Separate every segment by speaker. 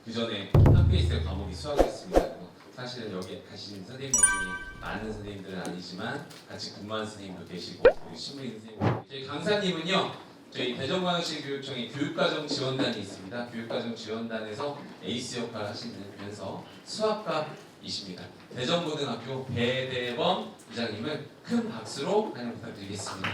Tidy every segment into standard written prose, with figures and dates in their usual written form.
Speaker 1: 그 전에 한 페이스의 과목이 수학이었습니다. 사실은 여기 가신 선생님들 중에 많은 선생님들은 아니지만 같이 근무하는 선생님도 계시고 그리고 신부인 선생님, 저희 강사님은요, 저희 대전광역시교육청에 교육과정 지원단이 있습니다. 교육과정 지원단에서 에이스 역할을 하시면서 수학과이십니다. 대전고등학교 배대범 부장님을 큰 박수로 환영 부탁드리겠습니다.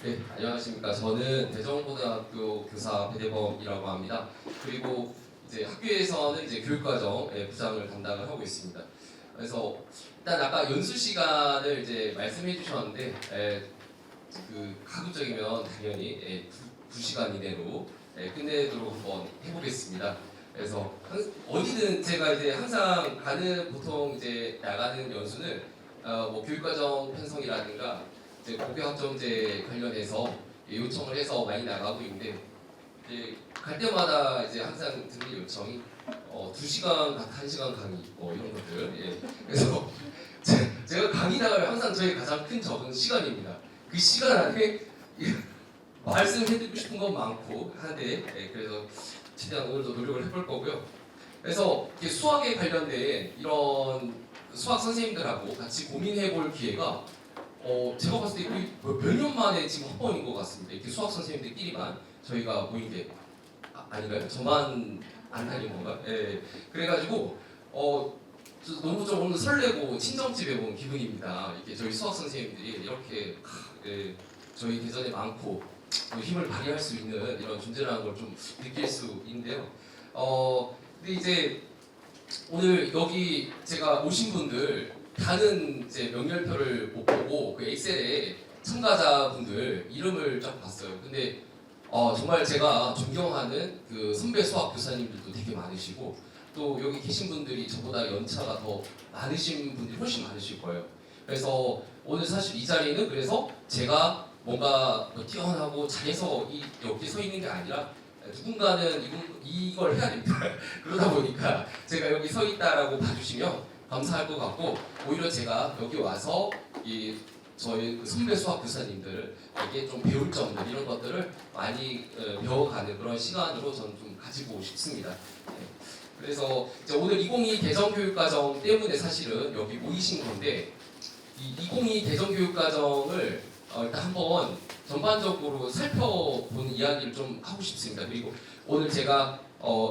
Speaker 2: 네, 안녕하십니까. 저는 대전고등학교 교사 배대범이라고 합니다. 그리고 이제 학교에서는 이제 교육과정 부장을 담당을 하고 있습니다. 그래서 일단 아까 연수 시간을 이제 말씀해 주셨는데, 그 가급적이면 당연히 2시간 이내로 끝내도록 한번 해보겠습니다. 그래서 어디든 제가 이제 항상 보통 이제 나가는 연수는 뭐 교육과정 편성이라든가 이제 고교학점제 관련해서 요청을 해서 많이 나가고 있는데, 이제 갈 때마다 이제 항상 드는 요청이 2시간, 1시간 강의 이런 것들. 그래서 제가 강의 나갈 항상 저희 가장 큰 적은 시간입니다. 그 시간 안에 말씀해드리고 싶은 건 많고 한데, 그래서 최대한 오늘도 노력을 해볼 거고요. 그래서 수학에 관련된 이런 수학 선생님들하고 같이 고민해볼 기회가 제가 봤을 때 몇 년 만에 지금 한 번인 것 같습니다. 이렇게 수학 선생님들끼리만 저희가 모인 게 아닌가요? 저만 안 다닌 건가? 그래가지고 너무 좀 오늘 설레고 친정집에 온 기분입니다. 이렇게 저희 수학 선생님들이 이렇게 저희 대전에 많고 힘을 발휘할 수 있는 이런 존재라는 걸 좀 느낄 수 있는데요. 근데 이제 오늘 여기 제가 오신 분들 다른 이제 명렬표를 못 보고 그 엑셀에 참가자분들 이름을 쫙 봤어요. 근데 정말 제가 존경하는 그 선배 수학 교사님들도 되게 많으시고, 또 여기 계신 분들이 저보다 연차가 더 많으신 분들이 훨씬 많으실 거예요. 그래서 오늘 사실 이 자리는 그래서 제가 뭔가 더 뛰어나고 잘해서 여기 서 있는 게 아니라 누군가는 이걸 해야 됩니다. 그러다 보니까 제가 여기 서 있다라고 봐주시면 감사할 것 같고, 오히려 제가 여기 와서 저희 그 선배 수학 교사님들에게 좀 배울 점들 이런 것들을 많이 배워가는 그런 시간으로 저는 좀 가지고 싶습니다. 그래서 이제 오늘 2022 대전교육과정 때문에 사실은 여기 모이신 건데, 이 2022 대전교육과정을 일단 한번 전반적으로 살펴보는 이야기를 좀 하고 싶습니다. 그리고 오늘 제가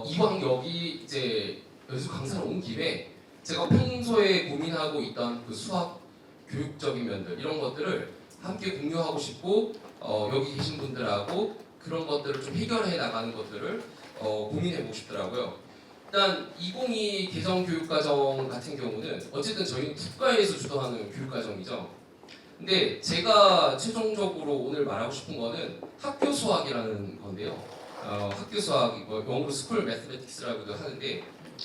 Speaker 2: 이왕 여기 이제 연수 강사를 온 김에 제가 평소에 고민하고 있던 그 수학 교육적인 면들 이런 것들을 함께 공유하고 싶고, 여기 계신 분들하고 그런 것들을 좀 해결해 나가는 것들을 고민해 보고 싶더라고요. 일단 2022 대전교육과정 같은 경우는 어쨌든 저희는 국가에서 주도하는 교육과정이죠. 근데 제가 최종적으로 오늘 말하고 싶은 거는 학교 수학이라는 건데요. 학교 수학, 영어로 스쿨 매스매틱스라고도 하는데,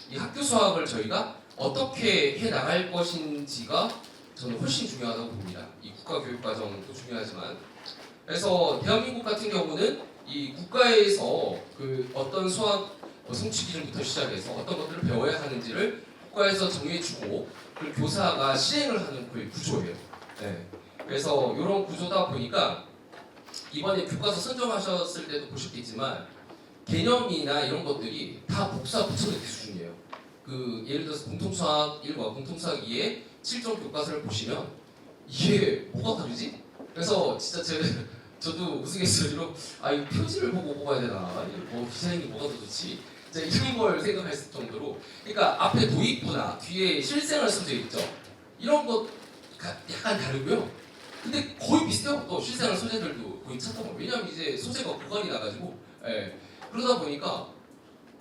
Speaker 2: 이 학교 수학을 저희가 어떻게 해 나갈 것인지가 저는 훨씬 중요하다고 봅니다. 이 국가교육과정도 중요하지만, 그래서 대한민국 같은 경우는 이 국가에서 그 어떤 수학 성취 기준부터 시작해서 어떤 것들을 배워야 하는지를 국가에서 정해주고 그 교사가 실행을 하는 그 구조예요. 그래서 이런 구조다 보니까 이번에 교과서 선정하셨을 때도 보셨겠지만 개념이나 이런 것들이 다 복사 붙여넣기 수준이에요. 그 예를 들어서 공통수학 1과 공통수학 2의 7종 교과서를 보시면 이게 뭐가 다르지? 그래서 진짜 저도 우스갯소리로 이 표지를 보고 뽑아야 되나? 뭐 디자인이 뭐가 더 좋지? 이런 걸 생각했을 정도로, 그러니까 앞에 도입부나 뒤에 실생활 소재 있죠? 이런 것 약간 다르고요. 근데 거의 비슷해요. 또 실생활 소재들도 거의 찾아보면, 왜냐면 이제 소재가 고갈이 나가지고, 그러다 보니까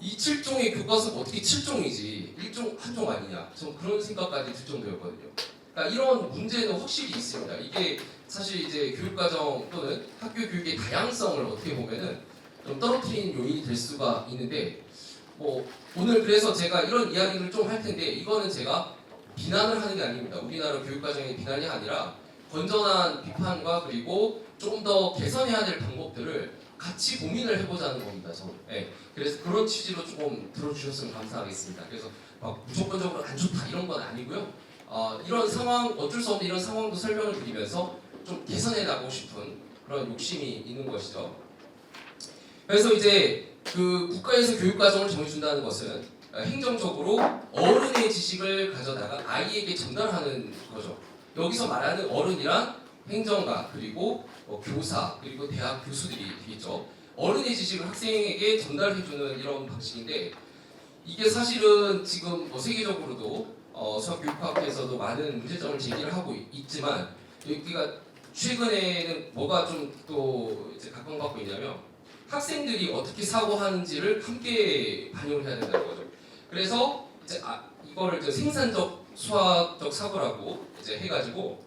Speaker 2: 이 7종의 교과서가 어떻게 7종이지 1종 한 종 아니냐, 전 그런 생각까지 들 정도였거든요. 그러니까 이런 문제는 확실히 있습니다. 이게 사실 이제 교육과정 또는 학교 교육의 다양성을 어떻게 보면은 좀 떨어뜨리는 요인이 될 수가 있는데, 뭐 오늘 그래서 제가 이런 이야기를 좀 할 텐데, 이거는 제가 비난을 하는 게 아닙니다. 우리나라 교육과정의 비난이 아니라 건전한 비판과 그리고 조금 더 개선해야 될 방법들을 같이 고민을 해보자는 겁니다. 저는. 예. 그래서 그런 취지로 조금 들어주셨으면 감사하겠습니다. 그래서 막 무조건적으로 안 좋다 이런 건 아니고요. 이런 상황 어쩔 수 없는 이런 상황도 설명을 드리면서 좀 개선해 나가고 싶은 그런 욕심이 있는 것이죠. 그래서 이제 그 국가에서 교육 과정을 정해준다는 것은 행정적으로 어른의 지식을 가져다가 아이에게 전달하는 거죠. 여기서 말하는 어른이란 행정가 그리고 교사 그리고 대학 교수들이 되겠죠. 어른의 지식을 학생에게 전달해주는 이런 방식인데 이게 사실은 지금 세계적으로도 수학교육학에서도 많은 문제점을 제기를 하고 있지만 여기가 최근에는 뭐가 좀 또 이제 각광받고 있냐면 학생들이 어떻게 사고하는지를 함께 반영을 해야 된다는 거죠. 그래서 이제 이거를 이제 생산적 수학적 사고라고 이제 해가지고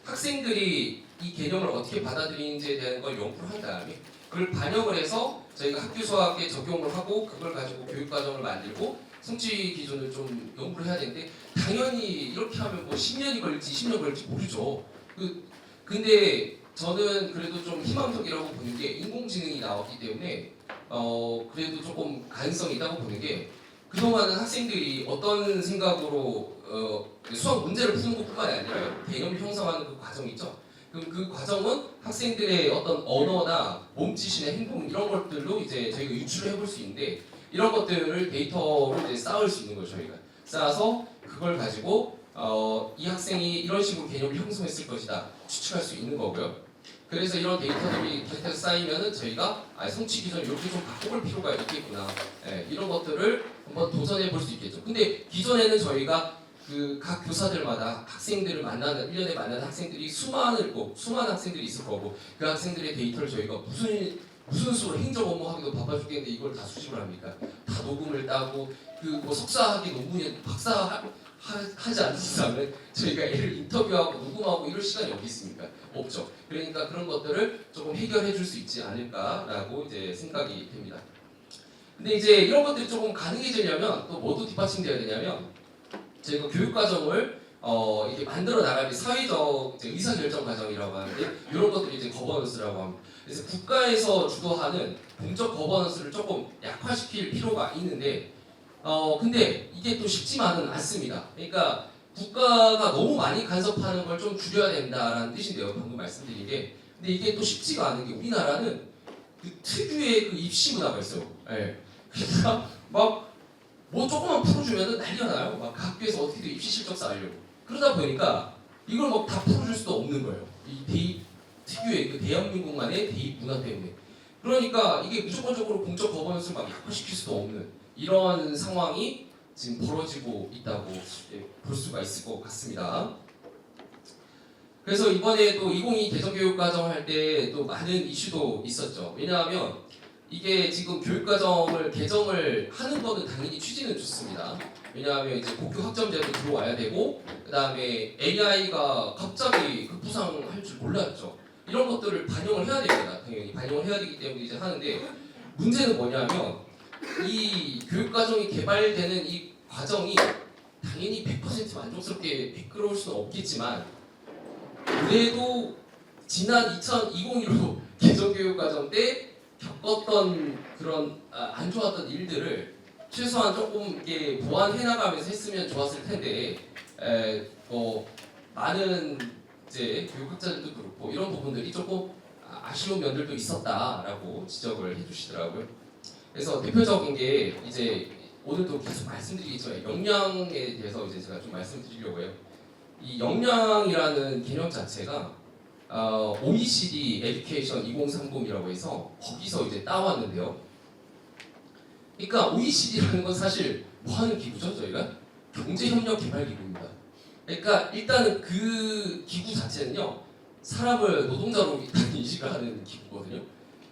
Speaker 2: 학생들이 이 개념을 어떻게 받아들이는지에 대한 걸 연구를 한 다음에 그걸 반영을 해서 저희가 학교 수학에 적용을 하고 그걸 가지고 교육 과정을 만들고 성취 기준을 좀 연구를 해야 되는데 당연히 이렇게 하면 뭐 10년이 걸릴지 20년 걸릴지 모르죠. 근데 저는 그래도 좀 희망적이라고 보는 게 인공지능이 나왔기 때문에 그래도 조금 가능성이 있다고 보는 게 그동안은 학생들이 어떤 생각으로 수학 문제를 푸는 것뿐만이 아니라 개념을 형성하는 그 과정이 있죠. 그럼 그 과정은 학생들의 어떤 언어나 몸짓이나 행동 이런 것들로 이제 저희가 유출을 해볼 수 있는데 이런 것들을 데이터로 이제 쌓을 수 있는 거죠. 저희가 쌓아서 그걸 가지고 이 학생이 이런 식으로 개념을 형성했을 것이다 추측할 수 있는 거고요. 그래서 이런 데이터들이 계속해서 쌓이면은 저희가 성취 기준 이렇게 좀 바꿔볼 필요가 있겠구나. 이런 것들을 한번 도전해 볼 수 있겠죠. 근데 기존에는 저희가 그 각 교사들마다 학생들을 만나는 1년에 만나는 학생들이 수많은 학생들이 있을 거고 그 학생들의 데이터를 저희가 무슨 수로 행정 업무하기도 바빠 죽겠는데 이걸 다 수집을 합니까? 다 녹음을 따고 그 뭐 석사학위 논문에 박사하지 않는 이상은 저희가 애를 인터뷰하고 녹음하고 이럴 시간이 어디 있습니까? 없죠. 그러니까 그런 것들을 조금 해결해 줄 수 있지 않을까라고 이제 생각이 됩니다. 근데 이제 이런 것들이 조금 가능해지려면 또 뭐도 뒷받침되어야 되냐면 저희가 교육 과정을 이렇게 만들어 나갈 때 사회적 의사결정 과정이라고 하는데 이런 것들이 이제 거버넌스라고 합니다. 그래서 국가에서 주도하는 공적 거버넌스를 조금 약화시킬 필요가 있는데 근데 이게 또 쉽지만은 않습니다. 그러니까 국가가 너무 많이 간섭하는 걸 좀 줄여야 된다라는 뜻인데요. 방금 말씀드린 게. 근데 이게 또 쉽지가 않은 게 우리나라는 그 특유의 그 입시 문화가 있어요. 그러니까 막 뭐 조금만 풀어주면은 난리가 나요. 막 학교에서 어떻게든 입시 실적 쌓으려고. 그러다 보니까 이걸 막 다 풀어줄 수도 없는 거예요. 이 대입 특유의 그 대한민국만의 대입 문화 때문에. 그러니까 이게 무조건적으로 공적 거버넌스를 막 약화시킬 수도 없는 이런 상황이 지금 벌어지고 있다고 볼 수가 있을 것 같습니다. 그래서 이번에 또 2022 개정교육과정을 할 때 또 많은 이슈도 있었죠. 왜냐하면 이게 지금 교육과정을 개정을 하는 거는 당연히 취지는 좋습니다. 왜냐하면 이제 고교 학점제도 들어와야 되고 그 다음에 AI가 갑자기 급부상할 줄 몰랐죠. 이런 것들을 반영을 해야 됩니다. 당연히 반영을 해야 되기 때문에 이제 하는데 문제는 뭐냐면 이 교육과정이 개발되는 이 과정이 당연히 100% 만족스럽게 매끄러울 수는 없겠지만 그래도 지난 2015 개정교육과정 때 겪었던 그런 안 좋았던 일들을 최소한 조금 이렇게 보완해 나가면서 했으면 좋았을 텐데 많은 이제 교육학자들도 그렇고 이런 부분들이 조금 아쉬운 면들도 있었다라고 지적을 해주시더라고요. 그래서 대표적인 게 이제 오늘도 계속 말씀드리겠지만 역량에 대해서 이제 제가 좀 말씀드리려고 해요. 이 역량이라는 개념 자체가 OECD 에듀케이션 2030이라고 해서 거기서 이제 따왔는데요. 그러니까 OECD라는 건 사실 뭐 하는 기구죠? 저희가 경제협력개발기구입니다. 그러니까 일단은 그 기구 자체는요 사람을 노동자로 일단 인식을 하는 기구거든요.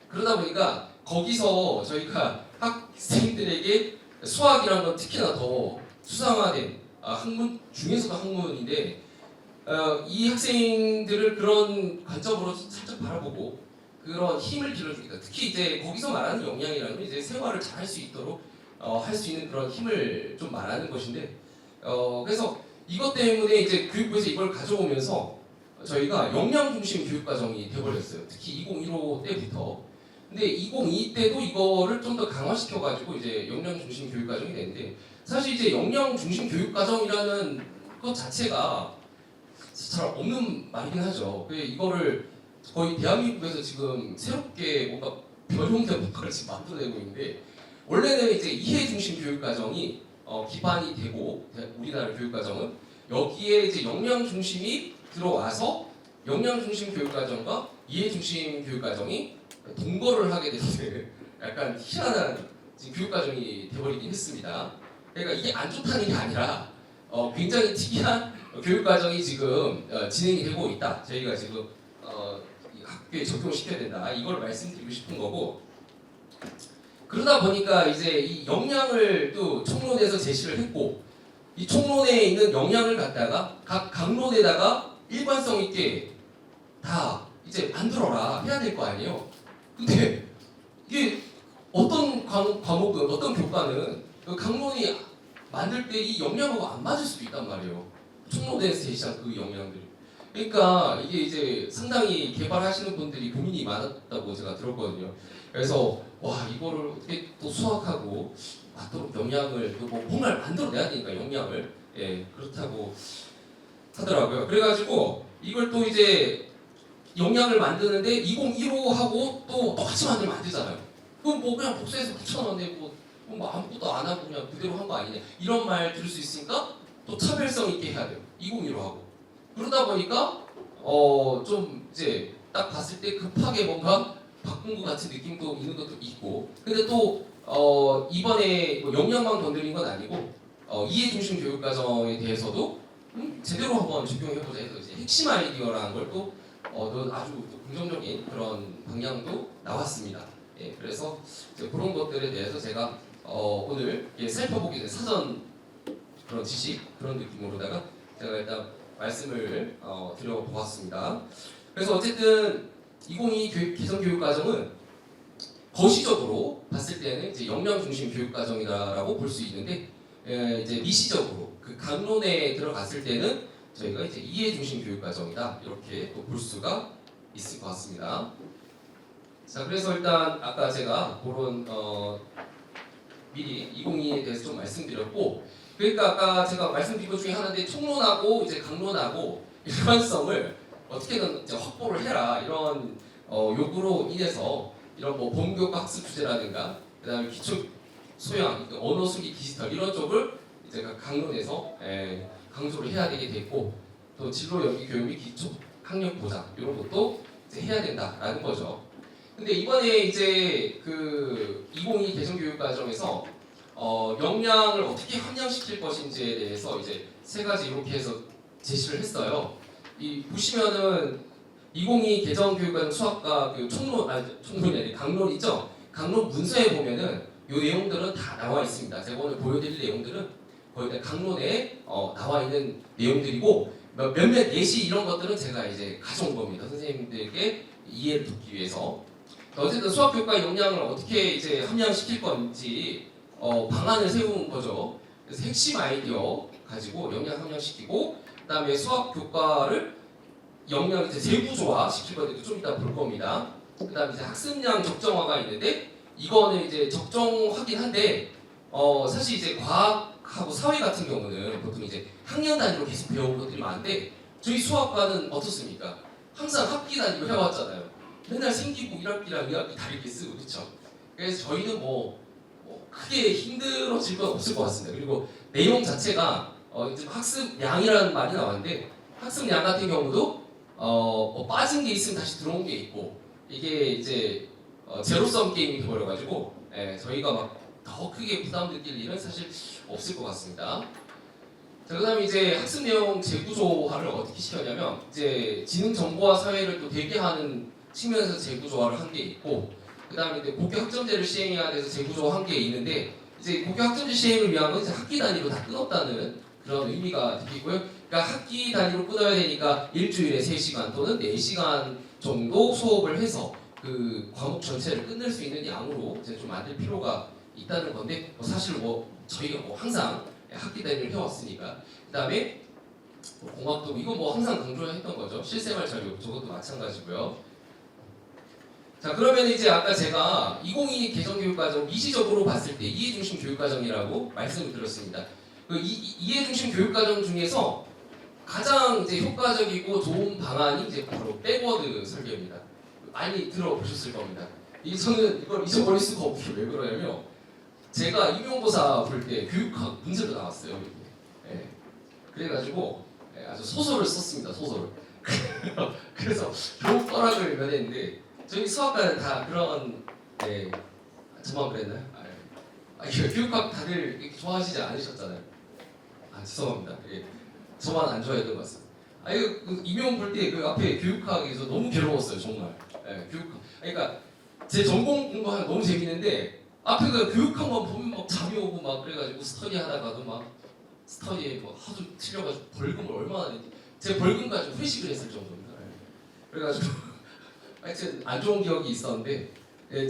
Speaker 2: 그러다 보니까 거기서 저희가 학생들에게 수학이라는 건 특히나 더 수상화된 학문 중에서도 학문인데 이 학생들을 그런 관점으로 살짝 바라보고 그런 힘을 길러주겠다. 특히 이제 거기서 말하는 역량이라는 건 이제 생활을 잘 할 수 있도록 할 수 있는 그런 힘을 좀 말하는 것인데 그래서 이것 때문에 이제 교육부에서 이걸 가져오면서 저희가 역량 중심 교육 과정이 돼버렸어요. 특히 2015 때부터 근데 2022 때도 이거를 좀 더 강화시켜가지고 이제 역량 중심 교육 과정이 되는데 사실 이제 역량 중심 교육 과정이라는 것 자체가 잘 없는 말이긴 하죠. 이거를 거의 대한민국에서 지금 새롭게 뭔가 변형된 뭔가를 지금 만들어내고 있는데 원래는 이제 이해 중심 교육 과정이 기반이 되고 우리나라 교육 과정은 여기에 이제 역량 중심이 들어와서 역량 중심 교육 과정과 이해 중심 교육 과정이 동거를 하게 되는 약간 희한한 지금 교육 과정이 돼버리긴 했습니다. 그러니까 이게 안 좋다는 게 아니라 굉장히 특이한 교육 과정이 지금 진행이 되고 있다. 저희가 지금 이 학교에 적용시켜야 된다. 이걸 말씀드리고 싶은 거고 그러다 보니까 이제 이 역량을 또 총론에서 제시를 했고 이 총론에 있는 역량을 갖다가 각 강론에다가 일관성 있게 다 이제 만들어라 해야 될 거 아니에요. 근데 이게 어떤 과목은 어떤 교과는 그 강론이 만들 때 이 역량하고 안 맞을 수도 있단 말이에요. 총론에서 제시한 그 역량들이. 그러니까 이게 이제 상당히 개발하시는 분들이 고민이 많았다고 제가 들었거든요. 그래서 와 이거를 어떻게 또 수학하고 맞도록 역량을 뭐 뭔가를 만들어내야 되니까 역량을 그렇다고 하더라고요. 그래가지고 이걸 또 이제 역량을 만드는데 2015하고 또 똑같이 만들면 안 되잖아요. 그럼 뭐 그냥 복사해서 붙여넣네 뭐 아무것도 안 하고 그냥 그대로 한 거 아니냐 이런 말 들을 수 있으니까 또 차별성 있게 해야 돼요. 2015하고 그러다 보니까 좀 이제 딱 봤을 때 급하게 뭔가 바꾼 것 같은 느낌도 있는 것도 있고 근데 또 이번에 뭐 역량만 건드린 건 아니고 이해 중심 교육 과정에 대해서도 제대로 한번 적용해보자 해서 이제 핵심 아이디어라는 걸 또 아주 또 긍정적인 그런 방향도 나왔습니다. 예, 그래서 이제 그런 것들에 대해서 제가 오늘 살펴보기 전에 사전 그런 지식 그런 느낌으로다가 제가 일단 말씀을 드려보았습니다. 그래서 어쨌든 2022 개정 교육 과정은 거시적으로 봤을 때는 이제 역량 중심 교육 과정이다라고 볼 수 있는데 이제 미시적으로 그 강론에 들어갔을 때는 저희가 이제 이해 중심 교육 과정이다 이렇게 또 볼 수가 있을 것 같습니다. 자 그래서 일단 아까 제가 그런 미리 2022에 대해서 좀 말씀드렸고 그러니까 아까 제가 말씀드린 것 중에 하나인데 총론하고 이제 강론하고 일관성을 어떻게든 이제 확보를 해라 이런 요구로 인해서 이런 뭐 본교과 학습 주제라든가 그다음에 기초 소양, 언어 수기 디지털 이런 쪽을 이제 강론에서 강조를 해야 되게 됐고 또 진로 연계 교육 및 기초 학력 보장 이런 것도 이제 해야 된다라는 거죠. 근데 이번에 이제 그 2022 개정 교육 과정에서 역량을 어떻게 함량시킬 것인지에 대해서 이제 세 가지 이렇게 해서 제시를 했어요. 이 보시면은 2022 개정 교육과정 수학과 그 총론이 아니라 강론 있죠? 강론 문서에 보면은 이 내용들은 다 나와 있습니다. 제가 오늘 보여드릴 내용들은 거의 다 강론에 나와 있는 내용들이고 몇몇 예시 이런 것들은 제가 이제 가져온 겁니다. 선생님들에게 이해를 돕기 위해서. 어쨌든 수학 교과 역량을 어떻게 이제 함량시킬 건지 방안을 세운 거죠. 그래서 핵심 아이디어 가지고 역량 함량시키고 그다음에 수학 교과를 역량 이제 재구조화 시킬 건데 좀 이따 볼 겁니다. 그다음에 이제 학습량 적정화가 있는데 이거는 이제 적정하긴 한데 사실 이제 과학하고 사회 같은 경우는 보통 이제 학년 단위로 계속 배우는 것들이 많은데 저희 수학과는 어떻습니까? 항상 학기 단위로 해왔잖아요. 맨날 생기고 1학기랑 2학기 다르게 쓰고 그렇죠. 그래서 저희는 뭐 크게 힘들어질 건 없을 것 같습니다. 그리고 내용 자체가 학습량이라는 말이 나왔는데 학습량 같은 경우도 빠진 게 있으면 다시 들어온 게 있고 이게 이제 제로섬 게임이 돼버려가지고 저희가 막 더 크게 부담 느낄 일은 사실 없을 것 같습니다. 자, 그다음에 이제 학습 내용 재구조화를 어떻게 시켰냐면 이제 지능 정보화 사회를 또 대비하는 측면에서 재구조화를 한 게 있고 그다음에 이제 고교 학점제를 시행해야 돼서 재구조화한 게 있는데 이제 고교 학점제 시행을 위한 건 이제 학기 단위로 다 끊었다는 그런 의미가 되고요. 그러니까 학기 단위로 끊어야 되니까 일주일에 3시간 또는 4시간 정도 수업을 해서 그 과목 전체를 끝낼 수 있는 양으로 이제 좀 만들 필요가 있다는 건데 사실 저희가 항상 학기 단위를 해왔으니까 그다음에 공학도 이거 항상 강조했던 거죠. 실생활 자료 저것도 마찬가지고요. 자 그러면 이제 아까 제가 2022 개정교육과정 미시적으로 봤을 때 이해중심 교육과정이라고 말씀을 드렸습니다. 그 이해중심 교육과정 중에서 가장 이제 효과적이고 좋은 방안이 이제 바로 백워드 설계입니다. 많이 들어보셨을 겁니다. 저는 이걸 잊어버릴 수가 없어요. 왜 그러냐면 제가 임용고사 볼 때 교육학 문제로 나왔어요. 이렇게. 예. 그래가지고 아주 소설을 썼습니다. 소설을. 그래서 교육 허락을 면했는데 저희 수학과는 다 그런 저만 그랬나요? 교육학 다들 이렇게 좋아하시지 않으셨잖아요. 죄송합니다. 예. 저만 안 좋아했던 것 같습니다. 이거 그 임용 볼 때 그 앞에 교육학에서 너무 괴로웠어요, 정말. 교육학. 그러니까 제 전공 공부하면 너무 재밌는데 앞에 그 교육학만 보면 막 잠이 오고 막 그래가지고 스터디 하다가도 막 스터디에 뭐 하도 틀려가지고 벌금을 얼마나 냈지? 제 벌금 가지고 회식을 했을 정도입니다. 그래가지고 하여튼 안 좋은 기억이 있었는데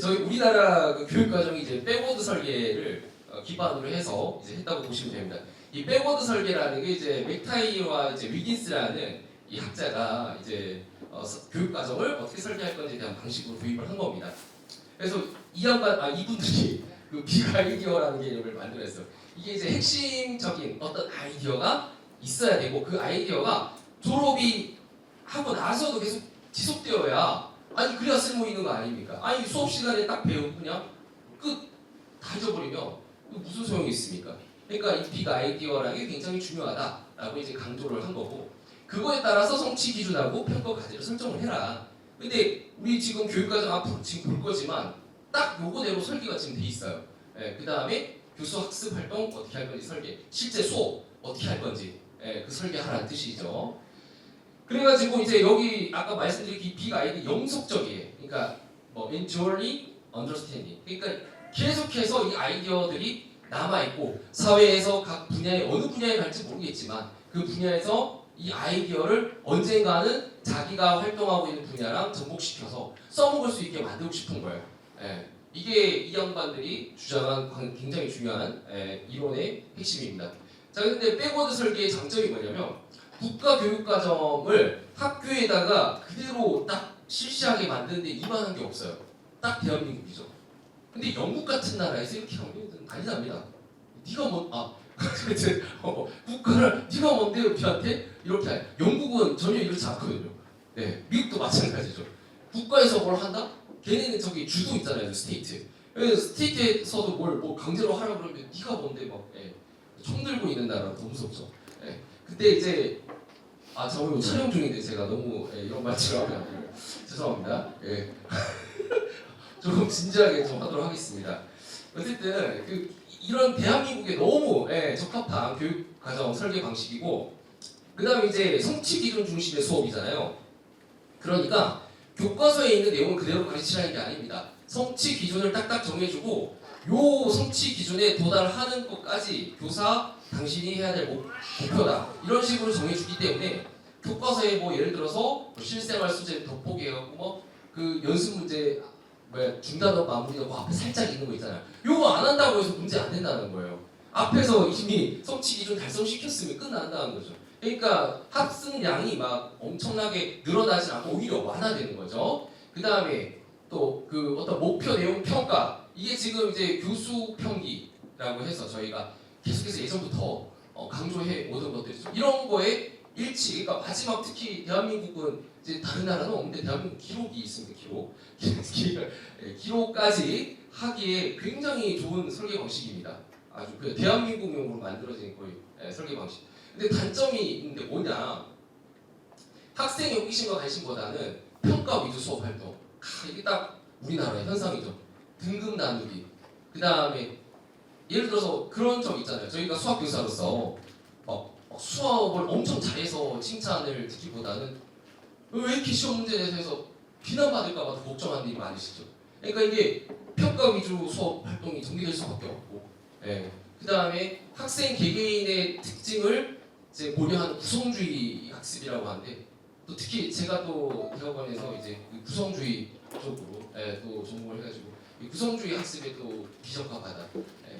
Speaker 2: 저희 우리나라 그 교육 과정이 이제 백워드 설계를 기반으로 해서 이제 했다고 보시면 됩니다. 이 백워드 설계라는 게 이제 맥타이와 이제 위긴스라는 이 학자가 이제 교육 과정을 어떻게 설계할 건지에 대한 방식으로 도입을 한 겁니다. 그래서 이분들이 그 빅 아이디어라는 개념을 만들었어요. 이게 이제 핵심적인 어떤 아이디어가 있어야 되고 그 아이디어가 졸업이 하고 나서도 계속 지속되어야 그래야 쓸모 있는 거 아닙니까? 수업 시간에 딱 배우고 그냥 끝 다 잊어버리면 무슨 소용이 있습니까? 그러니까 이 빅 아이디어라는 게 굉장히 중요하다라고 이제 강조를 한 거고 그거에 따라서 성취 기준하고 평가 과제를 설정을 해라. 근데 우리 지금 교육과정 앞으로 지금 볼 거지만 딱 요거대로 설계가 지금 돼 있어요. 그 다음에 교수 학습 활동 어떻게 할 건지 설계, 실제 수업 어떻게 할 건지 그 설계하라는 뜻이죠. 그래가지고 이제 여기 아까 말씀드린 이 빅 아이디어 영속적이에요. 그러니까 뭐 enduring understanding. 그러니까 계속해서 이 아이디어들이 남아 있고 사회에서 각 분야에 어느 분야에 갈지 모르겠지만 그 분야에서 이 아이디어를 언젠가는 자기가 활동하고 있는 분야랑 접목시켜서 써먹을 수 있게 만들고 싶은 거예요. 이게 이 양반들이 주장한 굉장히 중요한 이론의 핵심입니다. 자, 근데 백워드 설계의 장점이 뭐냐면 국가교육과정을 학교에다가 그대로 딱 실시하게 만드는데 이만한 게 없어요. 딱 대한민국이죠. 근데 영국 같은 나라에서 이렇게 하면 난리 납니다. 네가 국가를 네가 뭔데 우리한테 이렇게 해. 영국은 전혀 이렇지 않거든요. 미국도 마찬가지죠. 국가에서 뭘 한다? 걔네는 저기 주도 있잖아요, 스테이트. 스테이트에서도 뭘 강제로 하라고 그러면 네가 뭔데 총 들고 있는 나라 더 무섭죠. 그때 이제 잠깐만 촬영 중인데 제가 너무 이런 말처럼 하면 안 돼요. 죄송합니다. 조금 진지하게 좀 하도록 하겠습니다. 어쨌든 이런 대한민국에 너무 적합한 교육 과정 설계 방식이고 그다음에 이제 성취 기준 중심의 수업이잖아요. 그러니까 교과서에 있는 내용을 그대로 가르치라는 게 아닙니다. 성취 기준을 딱딱 정해주고 요 성취 기준에 도달하는 것까지 교사 당신이 해야 될 목표다 이런 식으로 정해주기 때문에 교과서에 뭐 예를 들어서 뭐 실생활 소재 돋보기 해갖고 뭐 그 연습 문제 중단어 마무리 넣고 앞에 살짝 있는 거 있잖아요. 요거 안 한다고 해서 문제 안 된다는 거예요. 앞에서 이미 성취 기준 달성시켰으면 끝난다는 거죠. 그러니까 학습량이 막 엄청나게 늘어나지 않고 오히려 완화되는 거죠. 그 다음에 또 그 어떤 목표 내용 평가 이게 지금 이제 교수 평기라고 해서 저희가 계속해서 예전부터 강조해 오던 것들이죠. 이런 거에 일치, 그러니까 마지막 특히 대한민국은 이제 다른 나라는 없는데 대한민국 기록이 있습니다. 기록까지 하기에 굉장히 좋은 설계 방식입니다. 아주 그 대한민국용으로 만들어진 거의 설계 방식. 근데 단점이 있는데 뭐냐? 학생의 호기심과 관심보다는 평가 위주 수업 활동. 이게 딱 우리나라의 현상이죠. 등급 나누기. 그 다음에 예를 들어서 그런 점 있잖아요. 저희가 수학 교사로서 수업을 엄청 잘해서 칭찬을 듣기보다는 왜 이렇게 시험 문제에 대해서 비난받을까봐 더 걱정하는 일이 많으시죠. 그러니까 이게 평가 위주 수업 활동이 전개될 수밖에 없고, 그 다음에 학생 개개인의 특징을 이제 고려하는 구성주의 학습이라고 하는데, 또 특히 제가 또 대학원에서 이제 구성주의 쪽으로 또 전공을 해가지고 이 구성주의 학습에 또 비적합하다.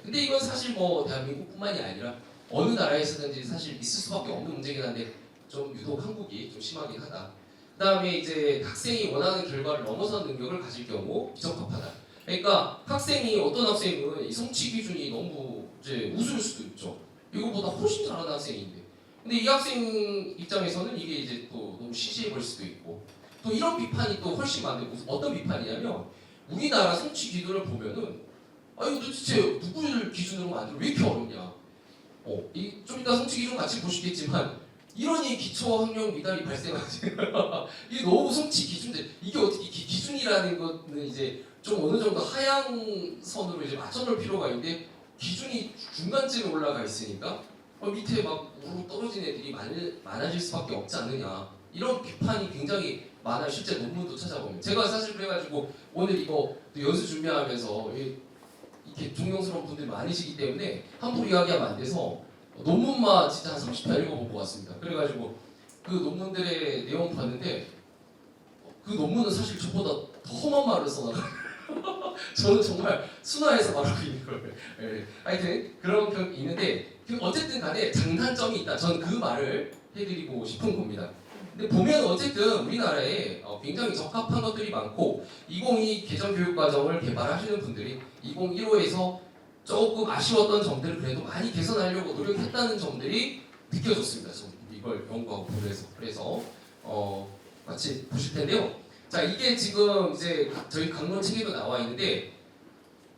Speaker 2: 근데 이건 사실 뭐 대한민국뿐만이 아니라 어느 나라에서든지 사실 있을 수밖에 없는 문제긴 한데 좀 유독 한국이 좀 심하긴 하다. 그다음에 이제 학생이 원하는 결과를 넘어선 능력을 가질 경우 비적합하다. 그러니까 학생이 어떤 학생은 이 성취 기준이 너무 이제 우수일 수도 있죠. 이거보다 훨씬 잘하는 학생인데. 근데 이 학생 입장에서는 이게 이제 또 너무 시시해 보일 수도 있고. 또 이런 비판이 또 훨씬 많은데 어떤 비판이냐면 우리나라 성취 기준을 보면은 아 이거 도대체 누구를 기준으로 만들어 왜 이렇게 어렵냐. 좀 이따 성취 기준 같이 보시겠지만 이러니 기초 학력 미달이 발생하지. 이게 너무 성취 기준인데 이게 어떻게 기준이라는 거는 이제 좀 어느 정도 하향선으로 이제 맞춰놓을 필요가 있는데 기준이 중간쯤에 올라가 있으니까 밑에 막 우르르 떨어진 애들이 많아질 수밖에 없지 않느냐 이런 비판이 굉장히 많아요. 실제 논문도 찾아보면 제가 사실 그래가지고 오늘 이거 또 연수 준비하면서 이렇게 존경스러운 분들이 많으시기 때문에 함부로 이야기하면 안 돼서 논문만 진짜 한 30편 읽어보고 왔습니다. 그래가지고 그 논문들의 내용 봤는데 그 논문은 사실 저보다 더 험한 말을 써나가요. 저는 정말 순화해서 말하고 있는 거예요. 예. 하여튼 그런 게 있는데 어쨌든 간에 장단점이 있다. 저는 그 말을 해드리고 싶은 겁니다. 근데 보면 어쨌든 우리나라에 굉장히 적합한 것들이 많고 2022 개정교육과정을 개발하시는 분들이 2015에서 조금 아쉬웠던 점들을 그래도 많이 개선하려고 노력했다는 점들이 느껴졌습니다. 저는 이걸 연구하고 보면서 그래서 같이 보실 텐데요. 자 이게 지금 이제 저희 강론 책에도 나와 있는데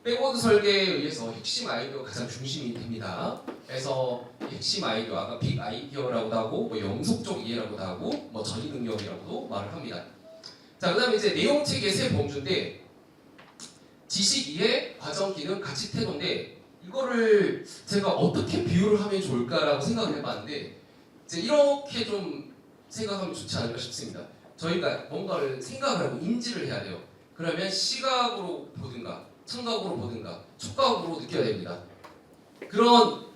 Speaker 2: 백워드 설계에 의해서 핵심 아이디어가 가장 중심이 됩니다. 그래서 핵심 아이디어 아까 빅 아이디어라고도 하고 뭐 영속적 이해라고도 하고 뭐 전이 능력이라고도 말을 합니다. 자 그다음에 이제 내용 체계 세 범주인데 지식 이해, 과정 기능, 가치 태도인데 이거를 제가 어떻게 비유를 하면 좋을까라고 생각을 해봤는데 이제 이렇게 좀 생각하면 좋지 않을까 싶습니다. 저희가 뭔가를 생각을 하고 인지를 해야 돼요. 그러면 시각으로 보든가 청각으로 보든가 촉각으로 느껴야 됩니다. 그런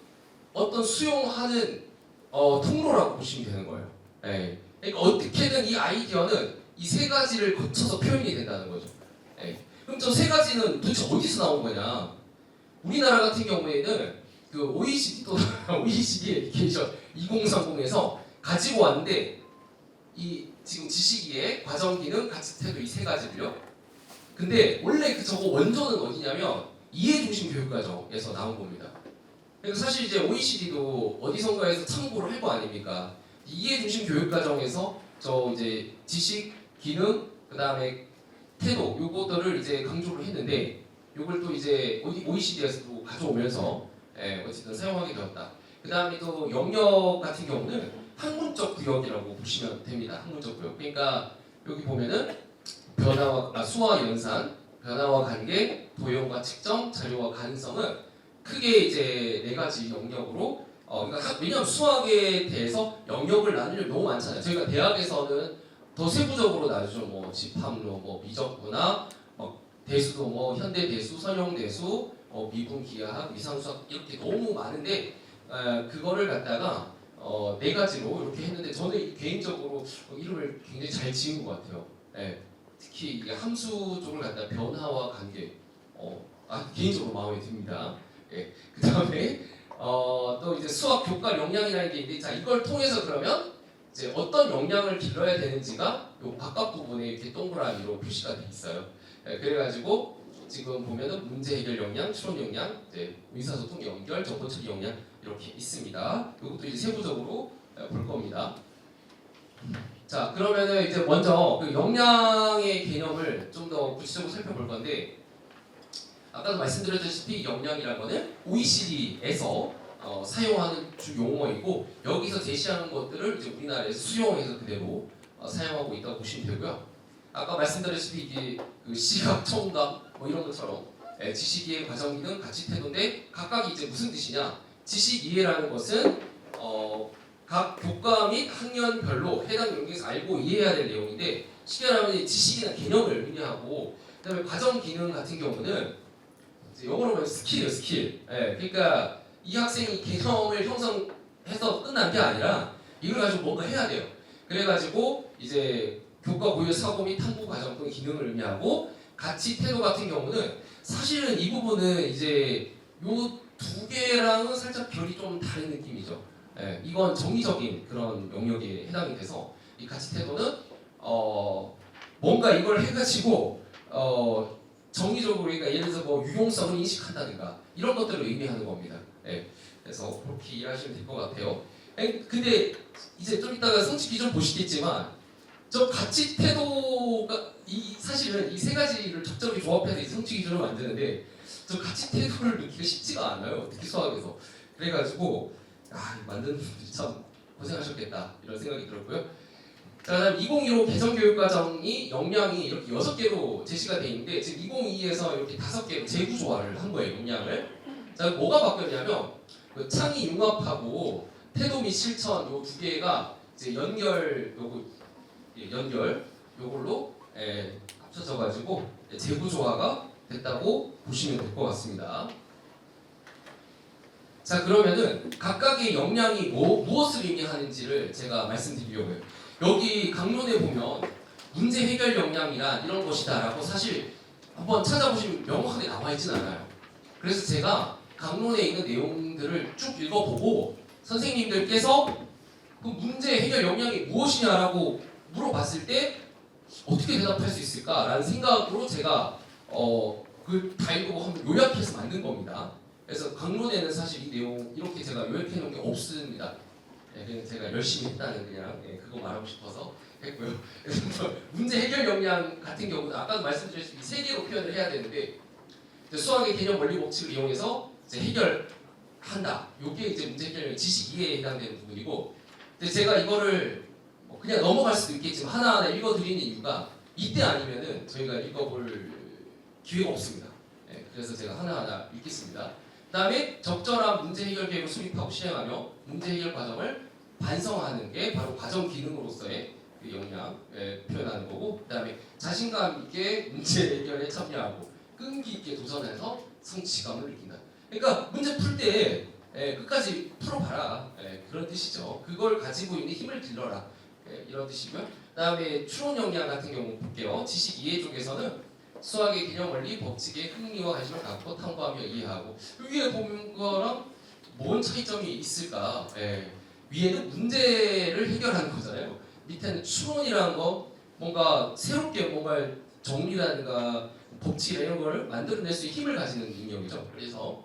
Speaker 2: 어떤 수용하는 통로라고 보시면 되는 거예요. 예. 그러니까 어떻게든 이 아이디어는 이 세 가지를 거쳐서 표현이 된다는 거죠. 예. 그럼 저 세 가지는 도대체 어디서 나온 거냐? 우리나라 같은 경우에는 그 OECD도 OECD 에듀케이션 2030에서 가지고 왔는데 이 지금 지식이해, 과정 기능, 가치 태도 이 세 가지를요. 근데 원래 저거 원조는 어디냐면 이해중심 교육과정에서 나온 겁니다. 그래서 사실 이제 OECD도 어디선가에서 참고를 할 거 아닙니까? 이해중심 교육과정에서 저 이제 지식, 기능, 그 다음에 태도 요것들을 이제 강조를 했는데 요걸 또 이제 OECD에서도 가져오면서 어쨌든 사용하게 되었다. 그 다음에 또 영역 같은 경우는 학문적 구역이라고 보시면 됩니다. 학문적 구역. 그러니까 여기 보면은 수와 연산, 변화와 관계, 도형과 측정, 자료와 가능성은 크게 이제 네 가지 영역으로 그러니까 왜냐하면 수학에 대해서 영역을 나누려면 너무 많잖아요. 저희가 대학에서는 더 세부적으로 나누죠. 뭐 집합로, 뭐 미적분학, 대수도 뭐 현대 대수, 선형 대수, 미분 기하학, 위상수학 이렇게 너무 많은데 그거를 갖다가 네 가지로 이렇게 했는데 저는 개인적으로 이름을 굉장히 잘 지은 것 같아요. 특히 이 함수 쪽을 갖다 변화와 관계, 개인적으로 마음에 듭니다. 그 다음에 또 이제 수학 교과 역량이라는 게 있는데, 자 이걸 통해서 그러면 이제 어떤 역량을 길러야 되는지가 요 바깥 부분에 이렇게 동그라미로 표시가 돼 있어요. 그래가지고 지금 보면은 문제 해결 역량, 추론 역량, 이제 의사소통 연결, 정보 처리 역량 이렇게 있습니다. 이것도 이제 세부적으로 볼 겁니다. 자 그러면은 이제 먼저 그 역량의 개념을 좀 더 구체적으로 살펴볼 건데, 아까도 말씀드렸다시피 역량이라는 거는 OECD에서 사용하는 주 용어이고 여기서 제시하는 것들을 이제 우리나라에서 수용해서 그대로 사용하고 있다고 보시면 되고요. 아까 말씀드렸다시피 이게 그 시각, 청각 뭐 이런 것처럼 지식 이해, 과정 기능, 가치 태도인데 각각이 이제 무슨 뜻이냐? 지식 이해라는 것은 각 교과 및 학년별로 해당 영역에서 알고 이해해야 될 내용인데 쉽게 말하면 지식이나 개념을 의미하고, 그다음에 과정 기능 같은 경우는 영어로 보면 스킬이에요, 스킬. 그러니까 이 학생이 개념을 형성해서 끝난 게 아니라 이걸 가지고 뭔가 해야 돼요. 그래가지고 이제 교과 고유 사고 및 탐구 과정 등 기능을 의미하고, 가치 태도 같은 경우는 사실은 이 부분은 이제 요 두 개랑은 살짝 결이 좀 다른 느낌이죠. 이건 정의적인 그런 영역에 해당이 돼서 이 가치 태도는 뭔가 이걸 해가지고 정기적으로 그러니까 예를 들어서 뭐 유용성을 인식한다든가 이런 것들을 의미하는 겁니다. 예. 그래서 그렇게 이해하시면 될 것 같아요. 근데 이제 좀 이따가 성취 기준 보시겠지만 저 가치 태도가 사실은 이 세 가지를 적절히 조합해서 이 성취 기준을 만드는데 저 가치 태도를 넣기가 쉽지가 않아요. 특히 수학에서. 그래가지고 만드는 분들이 참 고생하셨겠다 이런 생각이 들었고요. 자, 그다음 2015 개정교육과정이 역량이 이렇게 6개로 제시가 돼 있는데 지금 2022에서 이렇게 5개로 재구조화를 한 거예요. 역량을. 자, 뭐가 바뀌었냐면 그 창의 융합하고 태도 및 실천 요 두 개가 이제 연결 요걸로 합쳐져 가지고 재구조화가 됐다고 보시면 될 것 같습니다. 자, 그러면은 각각의 역량이 무엇을 의미하는지를 제가 말씀드리려고 해요. 여기 강론에 보면 문제 해결 역량이란 이런 것이다라고 사실 한번 찾아보시면 명확하게 나와 있진 않아요. 그래서 제가 강론에 있는 내용들을 쭉 읽어보고 선생님들께서 그 문제 해결 역량이 무엇이냐라고 물어봤을 때 어떻게 대답할 수 있을까라는 생각으로 제가 그걸 다 읽고 한번 요약해서 만든 겁니다. 그래서 강론에는 사실 이 내용 이렇게 제가 요약해 놓은 게 없습니다. 그냥 제가 열심히 했다는 그냥 그거 말하고 싶어서 했고요. 그래서 문제 해결 역량 같은 경우는 아까도 말씀드렸듯이 세 개로 표현을 해야 되는데 수학의 개념 원리 법칙을 이용해서 이제 해결한다. 이게 이제 문제 해결 지식 이해에 해당되는 부분이고, 근데 제가 이거를 그냥 넘어갈 수도 있겠지만 하나하나 읽어드리는 이유가 이때 아니면은 저희가 읽어볼 기회가 없습니다. 그래서 제가 하나하나 읽겠습니다. 그다음에 적절한 문제 해결 계획을 수립하고 실행하며 문제 해결 과정을 반성하는 게 바로 과정 기능으로서의 그 역량 표현하는 거고, 그다음에 자신감 있게 문제 해결에 참여하고 끈기 있게 도전해서 성취감을 느낀다. 그러니까 문제 풀 때 끝까지 풀어봐라 그런 뜻이죠. 그걸 가지고 있는 힘을 길러라 이런 뜻이고요. 그다음에 추론 역량 같은 경우 볼게요. 지식 이해 쪽에서는 수학의 개념 원리 법칙에 흥미와 관심을 갖고 탐구하며 이해하고, 위에 보는 거랑 뭔 차이점이 있을까? 위에는 문제를 해결하는 거잖아요. 밑에는 추론이라는 거 뭔가 새롭게 뭔가 정리라든가 법칙이나 이런 거를 만들어낼 수 있는 힘을 가지는 능력이죠. 그래서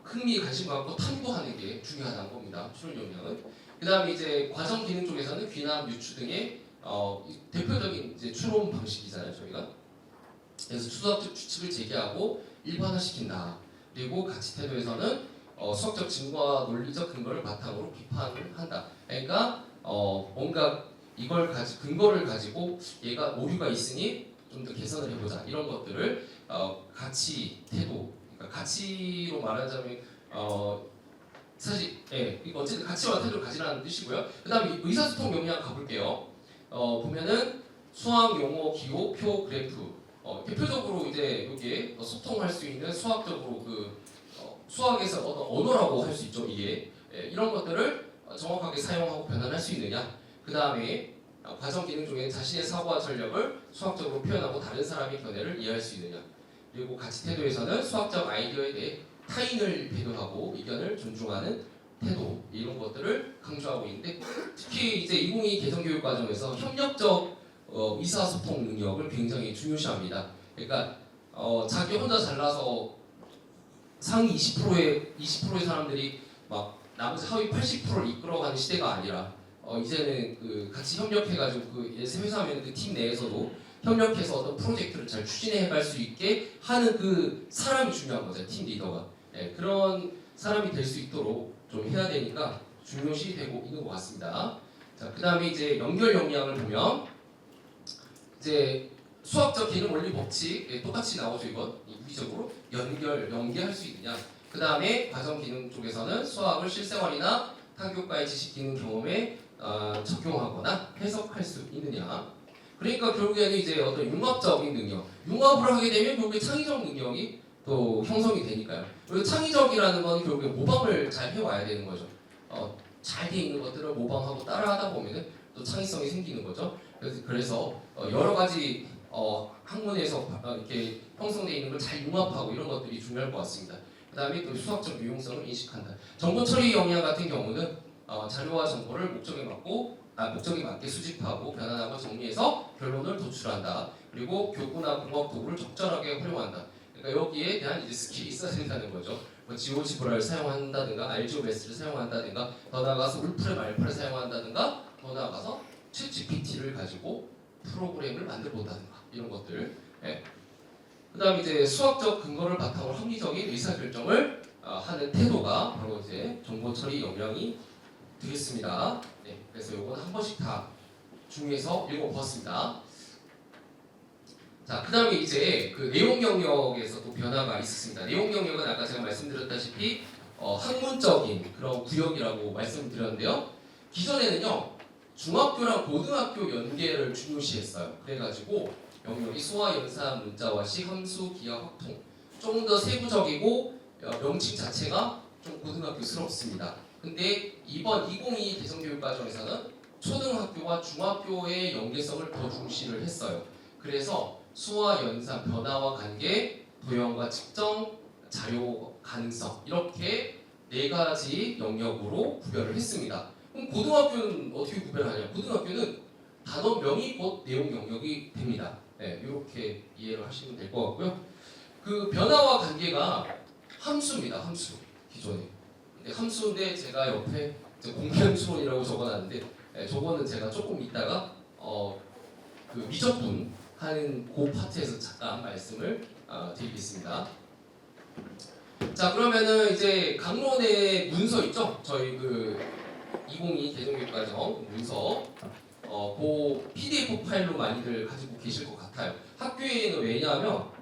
Speaker 2: 흥미 관심 갖고 탐구하는 게 중요하다는 겁니다. 추론 역량은. 그다음에 이제 과정 기능 쪽에서는 귀남, 유추 등의 대표적인 이제 추론 방식이잖아요, 저희가. 그래서 수학적 추측을 제기하고 일반화시킨다. 그리고 가치 태도에서는 수학적 증거와 논리적 근거를 바탕으로 비판을 한다. 그러니까 뭔가 이걸 근거를 가지고 얘가 오류가 있으니 좀 더 개선을 해보자. 이런 것들을 가치 태도, 그러니까 가치로 말하자면 사실 이거 어쨌든 가치와 태도를 가지라는 뜻이고요. 그다음에 의사소통 역량 가볼게요. 보면은 수학 용어, 기호, 표, 그래프. 대표적으로 이제 여기에 소통할 수 있는 수학적으로 수학에서 어떤 언어라고 할 수 있죠. 이게 이런 것들을 정확하게 사용하고 변환할 수 있느냐. 그 다음에 과정 기능 중에 자신의 사고와 전략을 수학적으로 표현하고 다른 사람의 견해를 이해할 수 있느냐. 그리고 가치 태도에서는 수학적 아이디어에 대해 타인을 배려하고 의견을 존중하는 태도, 이런 것들을 강조하고 있는데, 특히 이제 2022 개정교육 과정에서 협력적 의사소통 능력을 굉장히 중요시합니다. 그러니까 자기 혼자 잘나서 상위 20%의 사람들이 막 나머지 하위 80%를 이끌어가는 시대가 아니라 이제는 같이 협력해가지고 회사면 그 팀 내에서도 협력해서 어떤 프로젝트를 잘 추진해갈 수 있게 하는 그 사람이 중요한 거죠. 팀 리더가. 그런 사람이 될 수 있도록 좀 해야 되니까 중요시 되고 있는 것 같습니다. 자, 그 다음에 이제 연결 역량을 보면 이제 수학적 개념 원리 법칙 똑같이 나오죠. 이건 유기적으로 연계할 수 있느냐. 그 다음에 과정 기능 쪽에서는 수학을 실생활이나 타교과의 지식 기능 경험에 적용하거나 해석할 수 있느냐. 그러니까 결국에는 이제 어떤 융합적인 능력, 융합을 하게 되면 결국에 창의적 능력이 또 형성이 되니까요. 그리고 창의적이라는 건 결국에 모방을 잘 해와야 되는 거죠. 잘 돼 있는 것들을 모방하고 따라하다 보면은 또 창의성이 생기는 거죠. 그래서 여러 가지 학문에서 이렇게 형성되어 있는 걸 잘 융합하고 이런 것들이 중요할 것 같습니다. 그 다음에 또 수학적 유용성을 인식한다. 정보 처리 역량 같은 경우는 자료와 정보를 목적에 맞고 목적에 맞게 수집하고 변환하고 정리해서 결론을 도출한다. 그리고 교구나 공학 도구를 적절하게 활용한다. 그러니까 여기에 대한 이제 스킬이 있어야 된다는 거죠. 뭐 GeoGebra를 사용한다든가 RGOS를 사용한다든가 더 나아가서 울프레 말파를 사용한다든가 더 나아가서 챗GPT를 가지고 프로그램을 만들어 본다든가 이런 것들. 예. 그다음 이제 수학적 근거를 바탕으로 합리적인 의사결정을 하는 태도가 바로 이제 정보 처리 역량이 되겠습니다. 네, 그래서 요건 한 번씩 다 중에서 읽어보았습니다. 자, 그다음에 이제 그 내용 영역에서 또 변화가 있었습니다. 내용 영역은 아까 제가 말씀드렸다시피 학문적인 그런 구역이라고 말씀드렸는데요. 기존에는요 중학교랑 고등학교 연계를 중요시했어요. 그래가지고 영역이 소화, 연산, 문자와시, 함수, 기하, 확통 좀 더 세부적이고 명칭 자체가 좀 고등학교스럽습니다. 근데 이번 2022 대전교육과정에서는 초등학교와 중학교의 연계성을 더 중시를 했어요. 그래서 수와 연산, 변화와 관계, 도형과 측정, 자료 가능성 이렇게 네 가지 영역으로 구별을 했습니다. 그럼 고등학교는 어떻게 구별하냐? 고등학교는 단원명이 곧 내용 영역이 됩니다. 네, 이렇게 이해를 하시면 될 것 같고요. 그 변화와 관계가 함수입니다. 함수 기존에. 함수인데 제가 옆에 공명수론이라고 적어놨는데 저거는 제가 조금 이따가 그 미적분 하는 그 파트에서 잠깐 말씀을 드리겠습니다. 자, 그러면은 이제 강론의 문서 있죠? 저희 그 2022 대전교육과정 문서 그 PDF 파일로 많이들 가지고 계실 것 같아요. 학교에는 왜냐하면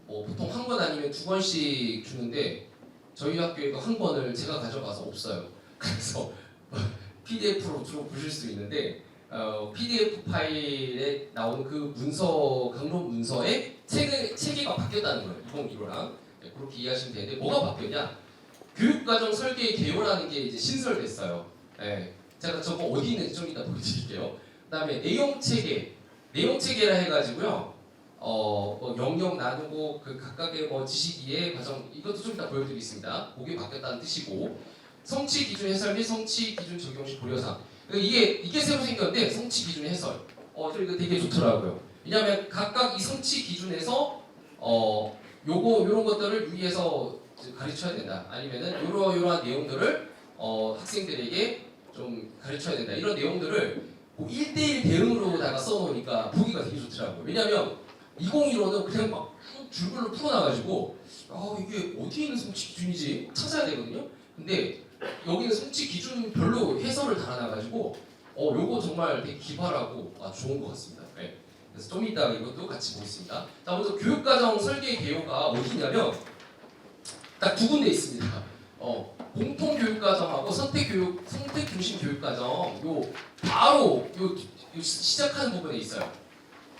Speaker 2: 보통 한 권 아니면 두 권씩 주는데 저희 학교에도 한 권을 제가 가져가서 없어요. 그래서 PDF로 주로 보실 수 있는데 PDF 파일에 나오는 그 문서 강론 문서에 체계가 바뀌었다는 거예요. 2015랑 그렇게 이해하시면 되는데 뭐가 바뀌었냐? 교육과정 설계의 개요라는 게 이제 신설됐어요. 네. 제가 저거 어디 있는지 좀 이따 보여드릴게요. 그다음에 내용 체계라 해가지고요. 뭐 영역 나누고 그 각각의 뭐 지식 이해 과정 이것도 좀 이따 보여드리겠습니다. 그게 바뀌었다는 뜻이고 성취 기준 해설 및 성취 기준 적용시 고려사항 이게 새로 생겼는데 성취 기준 해설 저 이거 되게 좋더라고요. 왜냐하면 각각 이 성취 기준에서 요런 것들을 유의해서 가르쳐야 된다. 아니면은 요러한 내용들을 학생들에게 좀 가르쳐야 된다. 이런 내용들을 1대1 대응으로다가 써놓으니까 보기가 되게 좋더라고요. 왜냐하면 2015는 그냥 막 줄글로 풀어놔가지고 이게 어디에 있는 성취 기준이지 찾아야 되거든요. 근데 여기는 성취 기준별로 해설을 달아놔가지고 요거 정말 되게 기발하고 좋은 것 같습니다. 네. 그래서 좀 이따 이것도 같이 보겠습니다. 자, 먼저 교육과정 설계 개요가 어디냐면 딱 두 군데 있습니다. 공통교육과정하고 선택중심 교육과정 바로 시작하는 부분에 있어요.